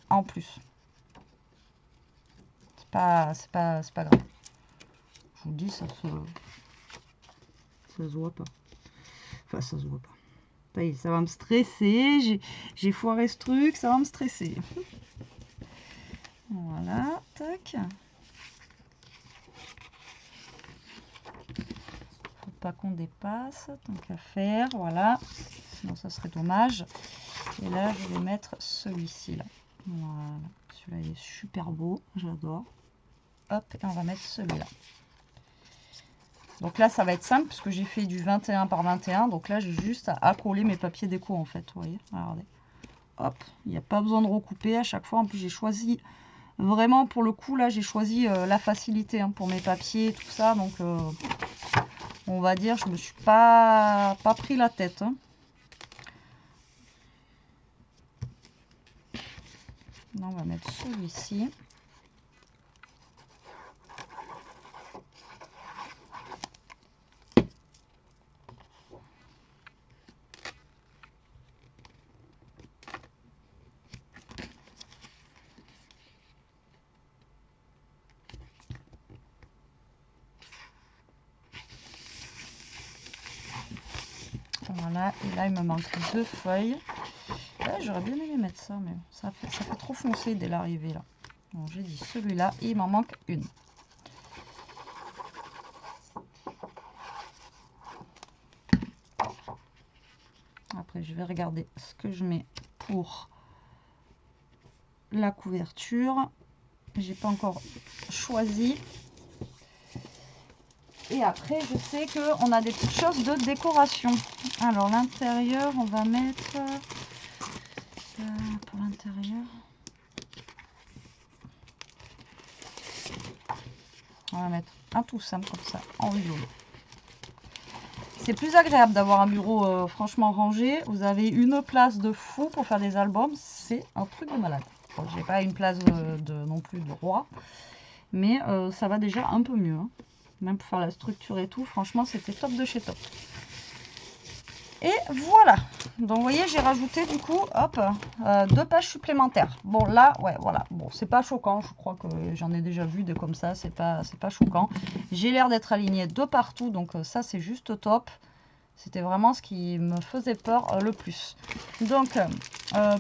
en plus. C'est pas grave. Je vous dis, ça se voit pas. Enfin, ça se voit pas. Ça va me stresser, j'ai foiré ce truc, ça va me stresser. Voilà, tac. Faut pas qu'on dépasse, tant qu'à faire, voilà. Sinon ça serait dommage. Et là, je vais mettre celui-ci là. Voilà, celui-là il est super beau, j'adore. Hop, et on va mettre celui-là. Donc là, ça va être simple puisque j'ai fait du 21 par 21. Donc là, j'ai juste à coller mes papiers déco en fait. Vous voyez, regardez. Hop, il n'y a pas besoin de recouper à chaque fois. En plus, j'ai choisi, vraiment pour le coup, là, j'ai choisi la facilité hein, pour mes papiers, tout ça. Donc, on va dire, je me suis pas pris la tête. Hein. Là, on va mettre celui-ci. Voilà, et là il me manque 2 feuilles. J'aurais bien aimé mettre ça, mais ça fait trop foncé dès l'arrivée là. Donc j'ai dit celui-là, et il m'en manque une. Après je vais regarder ce que je mets pour la couverture. J'ai pas encore choisi. Et après, je sais qu'on a des petites choses de décoration. Alors, l'intérieur, on va mettre... pour l'intérieur... On va mettre un tout simple comme ça, en violet. C'est plus agréable d'avoir un bureau franchement rangé. Vous avez une place de fou pour faire des albums. C'est un truc de malade. Bon, j'ai pas une place non plus de roi. Mais ça va déjà un peu mieux. Hein. Même pour faire la structure et tout, franchement, c'était top de chez top. Et voilà. Donc, vous voyez, j'ai rajouté du coup, hop, 2 pages supplémentaires. Bon, là, ouais, voilà. Bon, c'est pas choquant. Je crois que j'en ai déjà vu des comme ça. C'est pas choquant. J'ai l'air d'être alignée de partout. Donc, ça, c'est juste top. C'était vraiment ce qui me faisait peur le plus. Donc,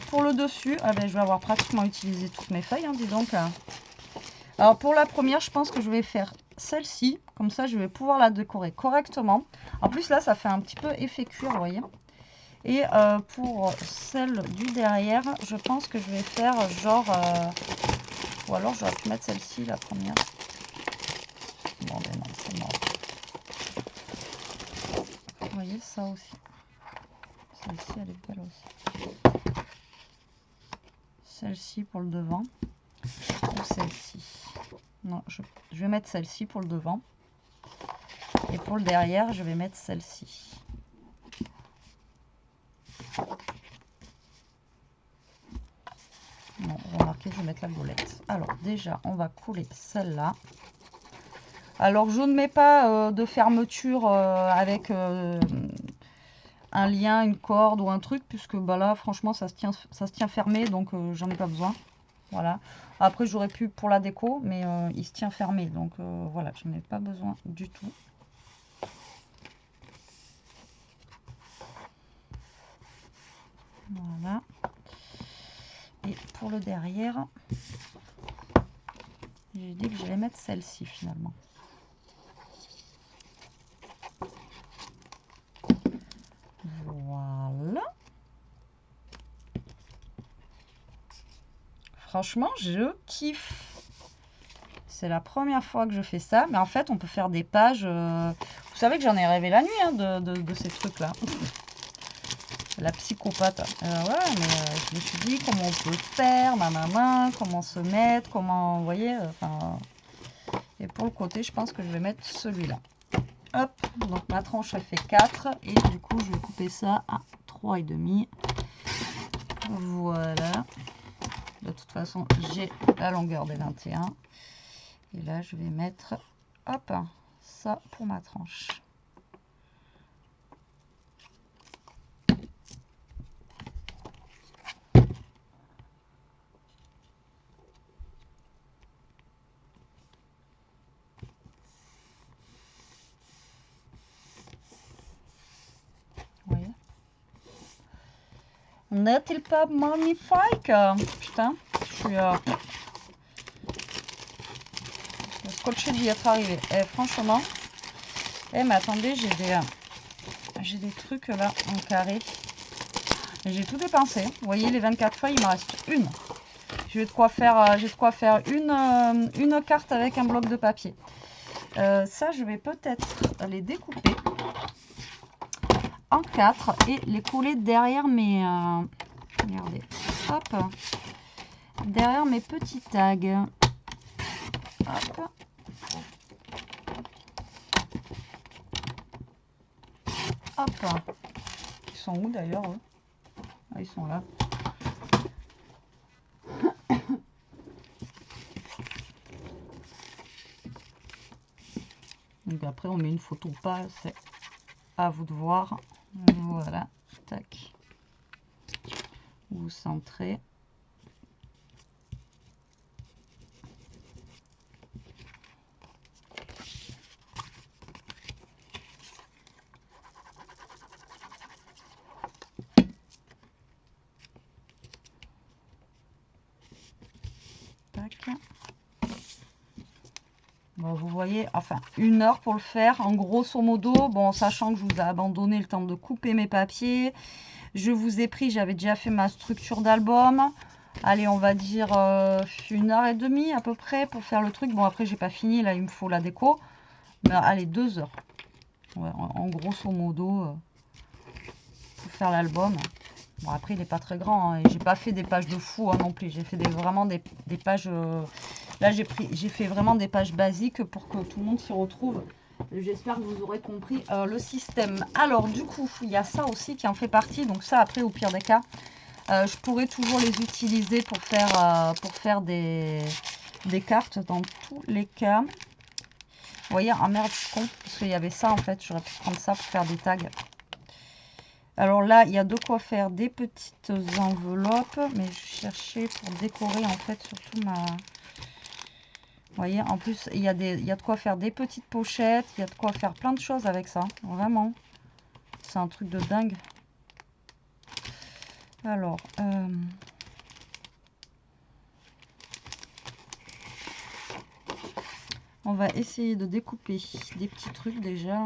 pour le dessus, ben, je vais avoir pratiquement utilisé toutes mes feuilles, hein, dis donc. Alors, pour la première, je pense que je vais faire celle-ci. Comme ça, je vais pouvoir la décorer correctement. En plus, là, ça fait un petit peu effet cuir, vous voyez. Et pour celle du derrière, je pense que je vais faire genre... ou alors, j'aurais pu mettre celle-ci, la première. Bon, ben non, c'est mort. Vous voyez, ça aussi. Celle-ci, elle est belle aussi. Celle-ci pour le devant. Ou celle-ci. Non, je vais mettre celle-ci pour le devant. Et pour le derrière, je vais mettre celle-ci. Non, remarquez, je vais mettre la boulette. Alors, déjà, on va couler celle-là. Alors, je ne mets pas de fermeture avec un lien, une corde ou un truc, puisque bah là, franchement, ça se tient fermé, donc j'en ai pas besoin. Voilà. Après, j'aurais pu pour la déco, mais il se tient fermé, donc voilà, je n'en ai pas besoin du tout. Voilà. Et pour le derrière, j'ai dit que j'allais mettre celle-ci finalement. Voilà. Franchement, je kiffe. C'est la première fois que je fais ça, mais en fait, on peut faire des pages. Vous savez que j'en ai rêvé la nuit hein, de ces trucs-là. La psychopathe. Ouais, mais je me suis dit comment on peut faire, comment se mettre, comment, vous voyez. Et pour le côté, je pense que je vais mettre celui-là. Hop, donc ma tranche elle fait 4 et du coup je vais couper ça à 3,5. Voilà. De toute façon, j'ai la longueur des 21. Et là, je vais mettre, hop, ça pour ma tranche. Vous voyez? N'est-il pas magnifique? Putain, je suis scotché d'y être arrivé. Et franchement, mais attendez, j'ai des trucs là en carré. J'ai tout dépensé. Vous voyez, les 24 feuilles, il me reste une. J'ai de quoi faire, une carte avec un bloc de papier. Ça, je vais peut-être les découper en 4 et les coller derrière mes... regardez, hop, derrière mes petits tags. Hop. Hop. Ils sont où d'ailleurs? Ah, ils sont là. Donc après, on met une photo pas, c'est à vous de voir. Voilà, tac. Vous centrez. Tac. Bon, vous voyez, enfin, 1 heure pour le faire, en grosso modo. Bon, sachant que je vous ai abandonné le temps de couper mes papiers. Je vous ai pris, j'avais déjà fait ma structure d'album. Allez, on va dire 1h30 à peu près pour faire le truc. Bon, après, j'ai pas fini, là, il me faut la déco. Mais allez, 2 heures. Ouais, en grosso modo, pour faire l'album. Bon, après, il n'est pas très grand. Hein, et j'ai pas fait des pages de fou hein, non plus. J'ai fait vraiment des pages... là, j'ai fait vraiment des pages basiques pour que tout le monde s'y retrouve. J'espère que vous aurez compris le système. Alors, du coup, il y a ça aussi qui en fait partie. Donc ça, après, au pire des cas, je pourrais toujours les utiliser pour faire des des cartes dans tous les cas. Vous voyez, ah merde, je suis con, parce qu'il y avait ça en fait, j'aurais pu prendre ça pour faire des tags. Alors là, il y a de quoi faire des petites enveloppes, mais je cherchais pour décorer en fait surtout ma... Vous voyez, en plus, il y a de quoi faire des petites pochettes, il y a de quoi faire plein de choses avec ça, vraiment. C'est un truc de dingue. Alors, on va essayer de découper des petits trucs déjà.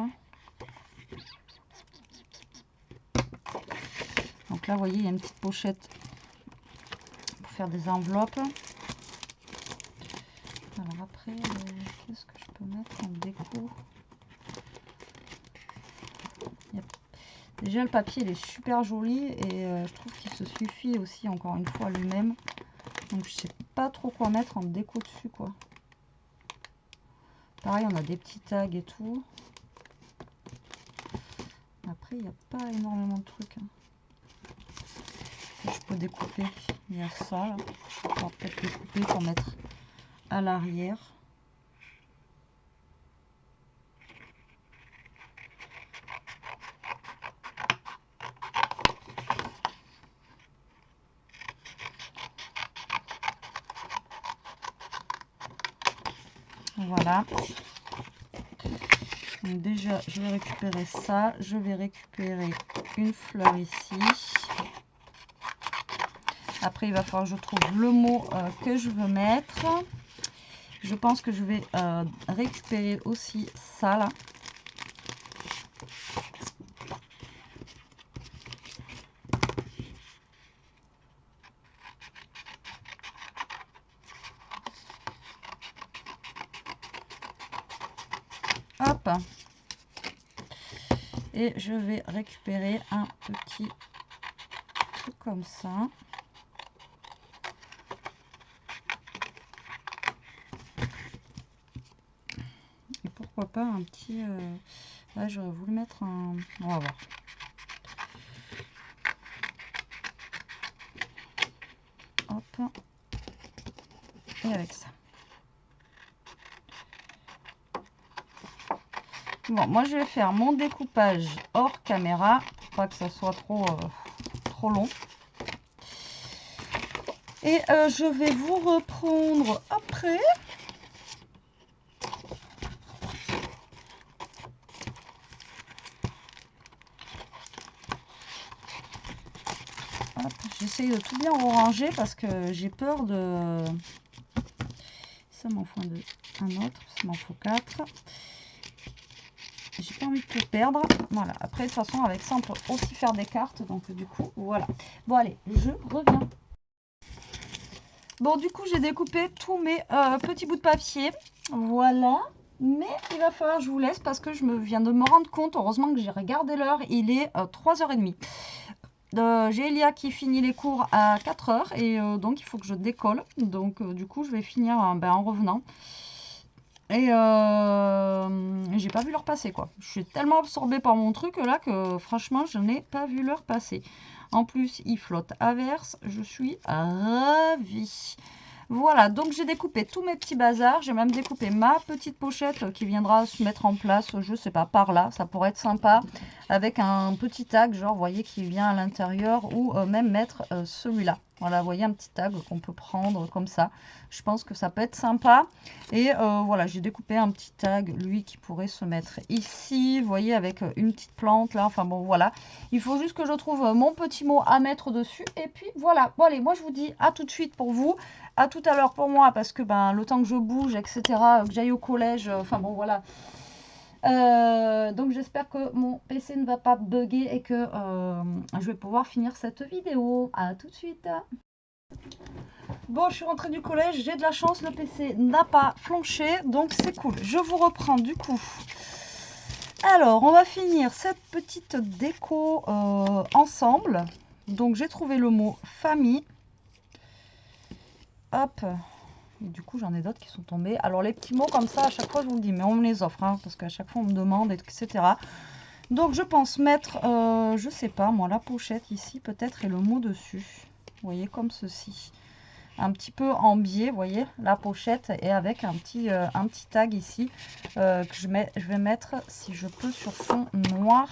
Donc là, vous voyez, il y a une petite pochette pour faire des enveloppes. Alors après, qu'est-ce que je peux mettre en déco? Déjà, le papier, il est super joli et je trouve qu'il se suffit aussi, encore une fois, lui-même. Donc, je sais pas trop quoi mettre en déco dessus, quoi. Pareil, on a des petits tags et tout. Après, il n'y a pas énormément de trucs. Hein. Je peux découper. Il y a ça, là. On va peut-être découper pour mettre à l'arrière. Voilà. Donc déjà, je vais récupérer ça. Je vais récupérer une fleur ici. Après, il va falloir que je trouve le mot que je veux mettre. Je pense que je vais récupérer aussi ça là. Hop. Et je vais récupérer un petit truc comme ça. Et pourquoi pas un petit... Là, j'aurais voulu mettre un... On va voir. Hop. Et avec ça. Bon, moi, je vais faire mon découpage hors caméra. Pour pas que ça soit trop long. Et je vais vous reprendre après. J'essaye de tout bien ranger parce que j'ai peur de... Ça m'en faut un autre, ça m'en faut 4. J'ai pas envie de tout perdre. Voilà, après de toute façon avec ça on peut aussi faire des cartes. Donc du coup, voilà. Bon allez, je reviens. Bon, du coup, j'ai découpé tous mes petits bouts de papier. Voilà. Mais il va falloir que je vous laisse parce que je viens de me rendre compte. Heureusement que j'ai regardé l'heure. Il est 3h30. J'ai Elia qui finit les cours à 4h. Et donc, il faut que je décolle. Donc, du coup, je vais finir en revenant. Et j'ai pas vu l'heure passer, quoi. Je suis tellement absorbée par mon truc là que franchement, je n'ai pas vu l'heure passer. En plus, il flotte averse. Je suis ravie. Voilà, donc j'ai découpé tous mes petits bazars. J'ai même découpé ma petite pochette qui viendra se mettre en place, je sais pas, par là. Ça pourrait être sympa. Avec un petit tag, genre, vous voyez, qui vient à l'intérieur. Ou même mettre celui-là. Voilà, vous voyez, un petit tag qu'on peut prendre comme ça. Je pense que ça peut être sympa. Et voilà, j'ai découpé un petit tag, lui, qui pourrait se mettre ici. Vous voyez, avec une petite plante, là. Enfin, bon, voilà. Il faut juste que je trouve mon petit mot à mettre dessus. Et puis, voilà. Bon, allez, moi, je vous dis à tout de suite pour vous. À tout à l'heure pour moi, parce que le temps que je bouge, etc., que j'aille au collège, enfin, bon, voilà. Donc j'espère que mon PC ne va pas bugger et que je vais pouvoir finir cette vidéo. À tout de suite. Bon, je suis rentrée du collège, j'ai de la chance, le PC n'a pas flanché, donc c'est cool. Je vous reprends du coup. Alors, on va finir cette petite déco ensemble. Donc j'ai trouvé le mot famille. Hop. Et du coup, j'en ai d'autres qui sont tombés. Alors, les petits mots comme ça, à chaque fois, je vous le dis, mais on me les offre, hein, parce qu'à chaque fois, on me demande, etc. Donc, je pense mettre, je sais pas, moi, la pochette ici, peut-être, et le mot dessus. Vous voyez, comme ceci. un petit peu en biais, vous voyez, la pochette, et avec un petit tag ici que je vais mettre, si je peux, sur fond noir.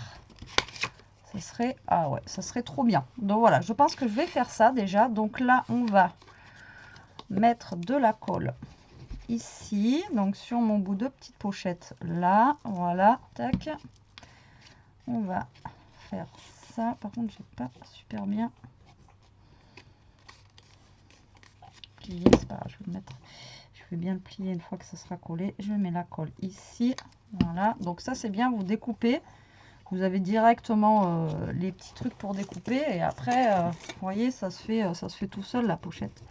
Ce serait, ah ouais, ça serait trop bien. Donc voilà, je pense que je vais faire ça déjà. Donc là, on va mettre de la colle ici, donc sur mon bout de petite pochette là, voilà, tac. On va faire ça. Par contre, j'ai pas super bien plié, c'est pas grave, je vais bien le plier une fois que ça sera collé. Je mets la colle ici, voilà. Donc ça c'est bien, vous découpez, vous avez directement les petits trucs pour découper, et après, vous voyez, ça se fait tout seul la pochette.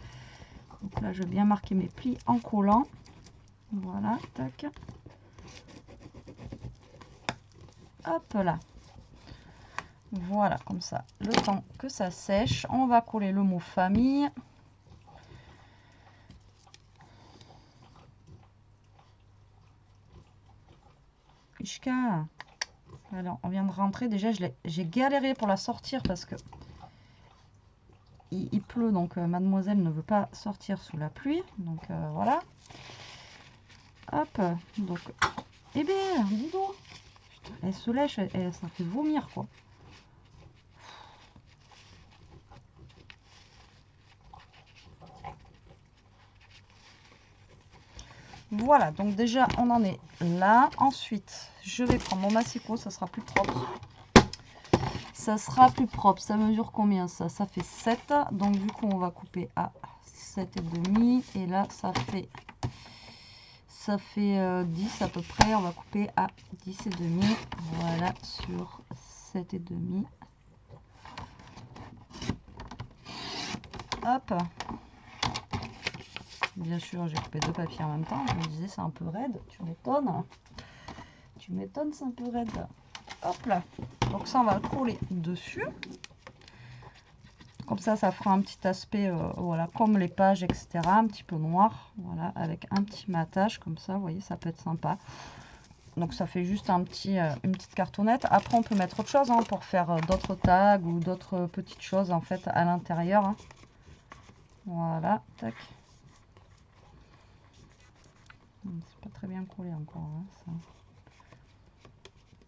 Donc là, je vais bien marquer mes plis en collant. Voilà, tac. Hop là. Voilà, comme ça, le temps que ça sèche, on va coller le mot famille. Ishka. Alors, on vient de rentrer. Déjà, j'ai galéré pour la sortir parce que il pleut, donc mademoiselle ne veut pas sortir sous la pluie. Donc voilà. Hop, donc, eh bien, dis donc. Putain, elle se lèche, ça fait vomir, quoi. Voilà, donc déjà, on en est là. Ensuite, je vais prendre mon massicot, ça sera plus propre. Ça sera plus propre. Ça mesure combien ça? Ça fait 7. Donc du coup, on va couper à 7,5. Et là, ça fait 10 à peu près. On va couper à 10,5. Voilà, sur 7,5. Hop. Bien sûr, j'ai coupé 2 papiers en même temps. Je me disais, c'est un peu raide. Tu m'étonnes. Tu m'étonnes, c'est un peu raide. Hop là. Donc ça, on va le coller dessus. Comme ça fera un petit aspect, voilà, comme les pages, etc. Un petit peu noir, voilà, avec un petit matage, comme ça, vous voyez, ça peut être sympa. Donc ça fait juste une petite cartonnette. Après, on peut mettre autre chose, hein, pour faire d'autres tags ou d'autres petites choses, en fait, à l'intérieur. Hein. Voilà, tac. C'est pas très bien collé encore, hein, ça.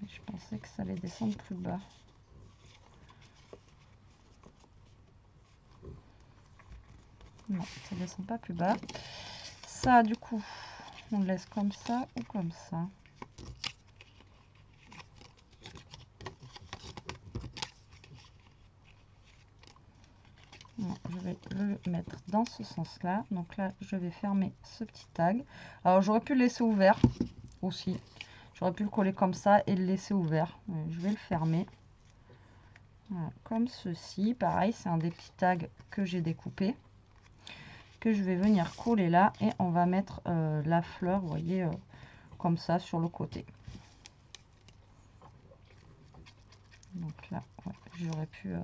Je pensais que ça allait descendre plus bas. Non, ça descend pas plus bas. Ça, du coup, on le laisse comme ça ou comme ça. Non, je vais le mettre dans ce sens-là. Donc là, je vais fermer ce petit tag. Alors, j'aurais pu le laisser ouvert aussi. J'aurais pu le coller comme ça et le laisser ouvert. Je vais le fermer. Voilà, comme ceci. Pareil, c'est un des petits tags que j'ai découpé, que je vais venir coller là, et on va mettre la fleur, vous voyez, comme ça sur le côté. Donc là, ouais, j'aurais pu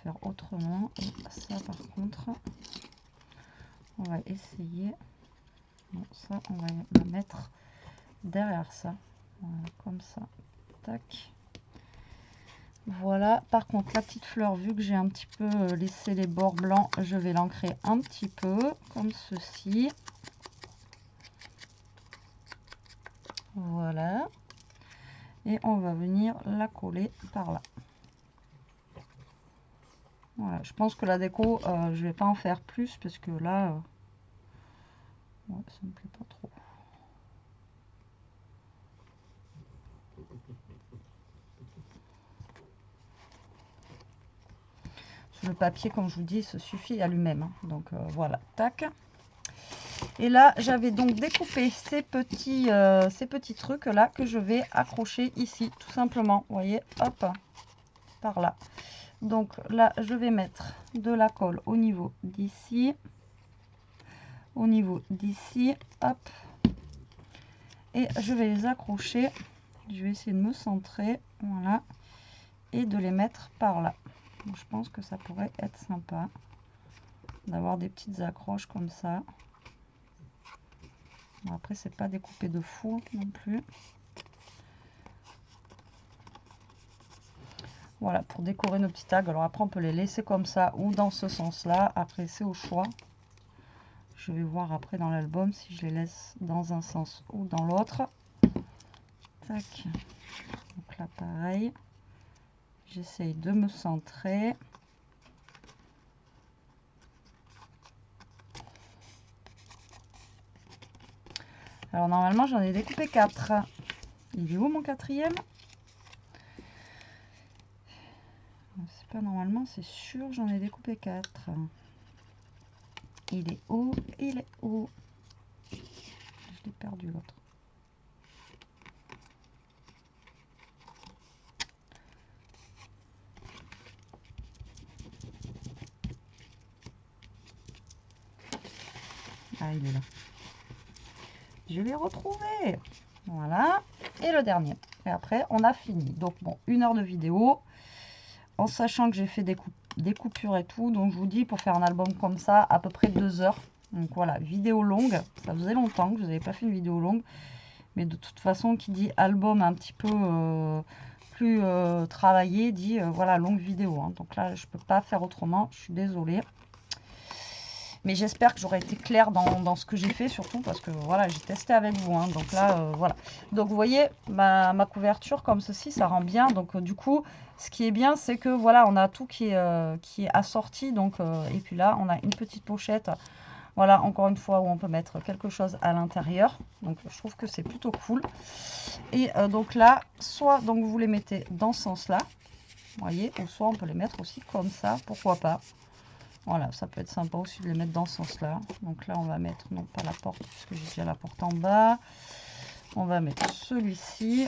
faire autrement. Et ça, par contre, on va essayer. Bon, ça, on va le mettre derrière ça. Voilà, comme ça. Tac. Voilà, par contre la petite fleur, vu que j'ai un petit peu laissé les bords blancs, je vais l'ancrer un petit peu comme ceci. Voilà, et on va venir la coller par là. Voilà, je pense que la déco, je vais pas en faire plus parce que là, ouais, ça me plaît pas trop. Le papier, comme je vous dis, se suffit à lui-même. Hein. Donc voilà, tac. Et là, j'avais donc découpé ces petits trucs là que je vais accrocher ici, tout simplement. Vous voyez, hop, par là. Donc là, je vais mettre de la colle au niveau d'ici, au niveau d'ici, hop. Et je vais les accrocher. Je vais essayer de me centrer, voilà, et de les mettre par là. Donc, je pense que ça pourrait être sympa d'avoir des petites accroches comme ça. Bon, après, c'est pas découpé de fou non plus. Voilà, pour décorer nos petits tags. Alors après, on peut les laisser comme ça ou dans ce sens-là. Après, c'est au choix. Je vais voir après dans l'album si je les laisse dans un sens ou dans l'autre. Tac. Donc là, pareil. J'essaye de me centrer. Alors normalement, j'en ai découpé 4. Il est où mon quatrième? C'est pas normalement, c'est sûr, j'en ai découpé 4. Il est où? Il est où? Je l'ai perdu l'autre. Ah, il est là. Je l'ai retrouvé. Voilà. Et le dernier. Et après, on a fini. Donc, bon, 1 heure de vidéo. En sachant que j'ai fait des coupures et tout. Donc, je vous dis, pour faire un album comme ça, à peu près 2 heures. Donc, voilà, vidéo longue. Ça faisait longtemps que je n'avais pas fait une vidéo longue. Mais de toute façon, qui dit album un petit peu plus travaillé, dit, voilà, longue vidéo. Hein. Donc là, je ne peux pas faire autrement. Je suis désolée. Mais j'espère que j'aurai été claire dans ce que j'ai fait, surtout parce que voilà, j'ai testé avec vous. Hein, donc là, voilà. Donc vous voyez, ma couverture comme ceci, ça rend bien. Donc du coup, ce qui est bien, c'est que voilà, on a tout qui est assorti. Donc, et puis là, on a une petite pochette. Voilà, encore une fois, où on peut mettre quelque chose à l'intérieur. Donc je trouve que c'est plutôt cool. Et donc là, soit donc vous les mettez dans ce sens-là, vous voyez, ou soit on peut les mettre aussi comme ça, pourquoi pas. Voilà, ça peut être sympa aussi de les mettre dans ce sens-là. Donc là, on va mettre, non pas la porte, puisque j'ai déjà la porte en bas. On va mettre celui-ci.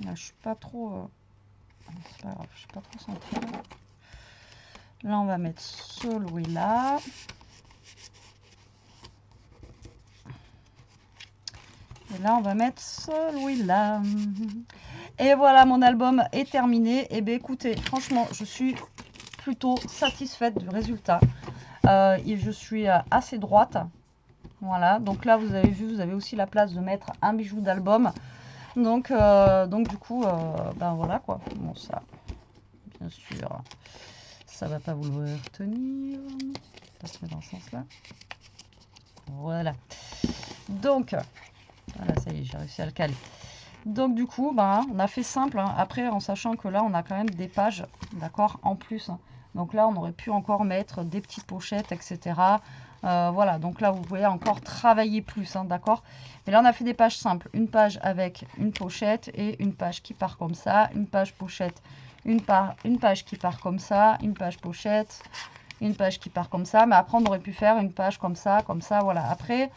Là, je suis pas trop... c'est pas grave, je suis pas trop centrée. Là, on va mettre celui-là. Et là, on va mettre celui-là. Et voilà, mon album est terminé. Et bien, écoutez, franchement, je suis plutôt satisfaite du résultat. Et je suis assez droite. Voilà, donc là vous avez vu, vous avez aussi la place de mettre un bijou d'album. Donc du coup, ben voilà quoi. Bon, ça, bien sûr, ça va pas vouloir tenir. Passer dans ce sens-là. Voilà. Donc, voilà, ça y est, j'ai réussi à le caler. Donc du coup, ben, on a fait simple. Hein. Après, en sachant que là, on a quand même des pages, d'accord, en plus. Hein. Donc là, on aurait pu encore mettre des petites pochettes, etc. Voilà, donc là, vous pouvez encore travailler plus, hein, d'accord. Mais là, on a fait des pages simples. Une page avec une pochette et une page qui part comme ça. Une page pochette, une page qui part comme ça. Une page pochette, une page qui part comme ça. Mais après, on aurait pu faire une page comme ça, voilà. Après...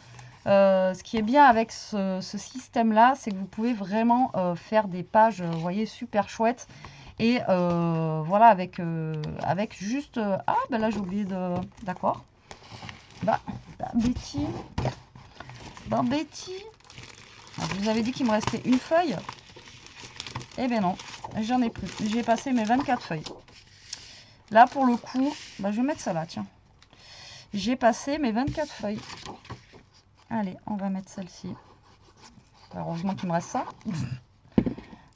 ce qui est bien avec ce système-là, c'est que vous pouvez vraiment faire des pages, vous voyez, super chouettes. Et voilà, avec juste... ah, ben là, j'ai oublié de... D'accord. Betty. Betty. Je vous avais dit qu'il me restait une feuille. Eh bien non, j'en ai plus. J'ai passé mes 24 feuilles. Là, pour le coup, je vais mettre ça là, tiens. J'ai passé mes 24 feuilles. Allez, on va mettre celle-ci. Heureusement qu'il me reste ça.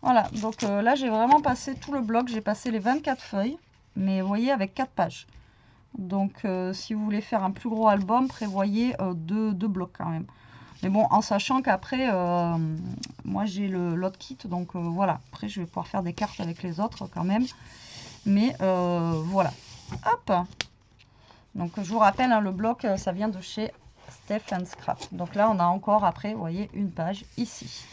Voilà, donc là, j'ai vraiment passé tout le bloc. J'ai passé les 24 feuilles, mais vous voyez, avec 4 pages. Donc, si vous voulez faire un plus gros album, prévoyez deux blocs quand même. Mais bon, en sachant qu'après, moi, j'ai l'autre kit. Donc, voilà. Après, je vais pouvoir faire des cartes avec les autres quand même. Mais voilà. Hop. Donc, je vous rappelle, hein, le bloc, ça vient de chez... Steph & Scrap. Donc là, on a encore après, vous voyez, une page ici.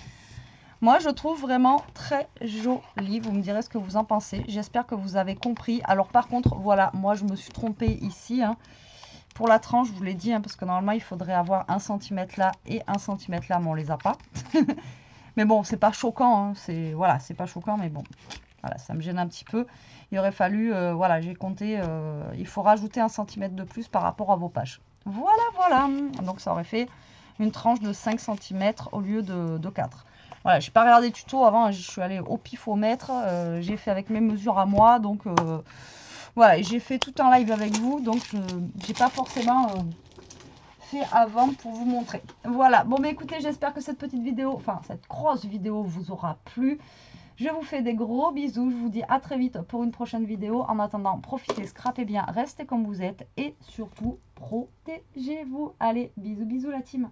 Moi, je trouve vraiment très joli. Vous me direz ce que vous en pensez. J'espère que vous avez compris. Alors par contre, voilà, moi, je me suis trompée ici. Hein. Pour la tranche, je vous l'ai dit, hein, parce que normalement, il faudrait avoir 1 cm là et 1 cm là, mais on les a pas. Mais bon, c'est pas choquant. Hein. Voilà, c'est pas choquant, mais bon. Voilà, ça me gêne un petit peu. Il aurait fallu, voilà, j'ai compté, il faut rajouter 1 cm de plus par rapport à vos pages. Voilà, voilà. Donc, ça aurait fait une tranche de 5 cm au lieu de 4. Voilà, je n'ai pas regardé le tuto avant. Je suis allée au pifomètre. J'ai fait avec mes mesures à moi. Donc, voilà, j'ai fait tout un live avec vous. Donc, je n'ai pas forcément fait avant pour vous montrer. Voilà. Bon, mais écoutez, j'espère que cette petite vidéo, enfin, cette grosse vidéo vous aura plu. Je vous fais des gros bisous. Je vous dis à très vite pour une prochaine vidéo. En attendant, profitez, scrapez bien, restez comme vous êtes et surtout, protégez-vous. Allez, bisous, bisous la team.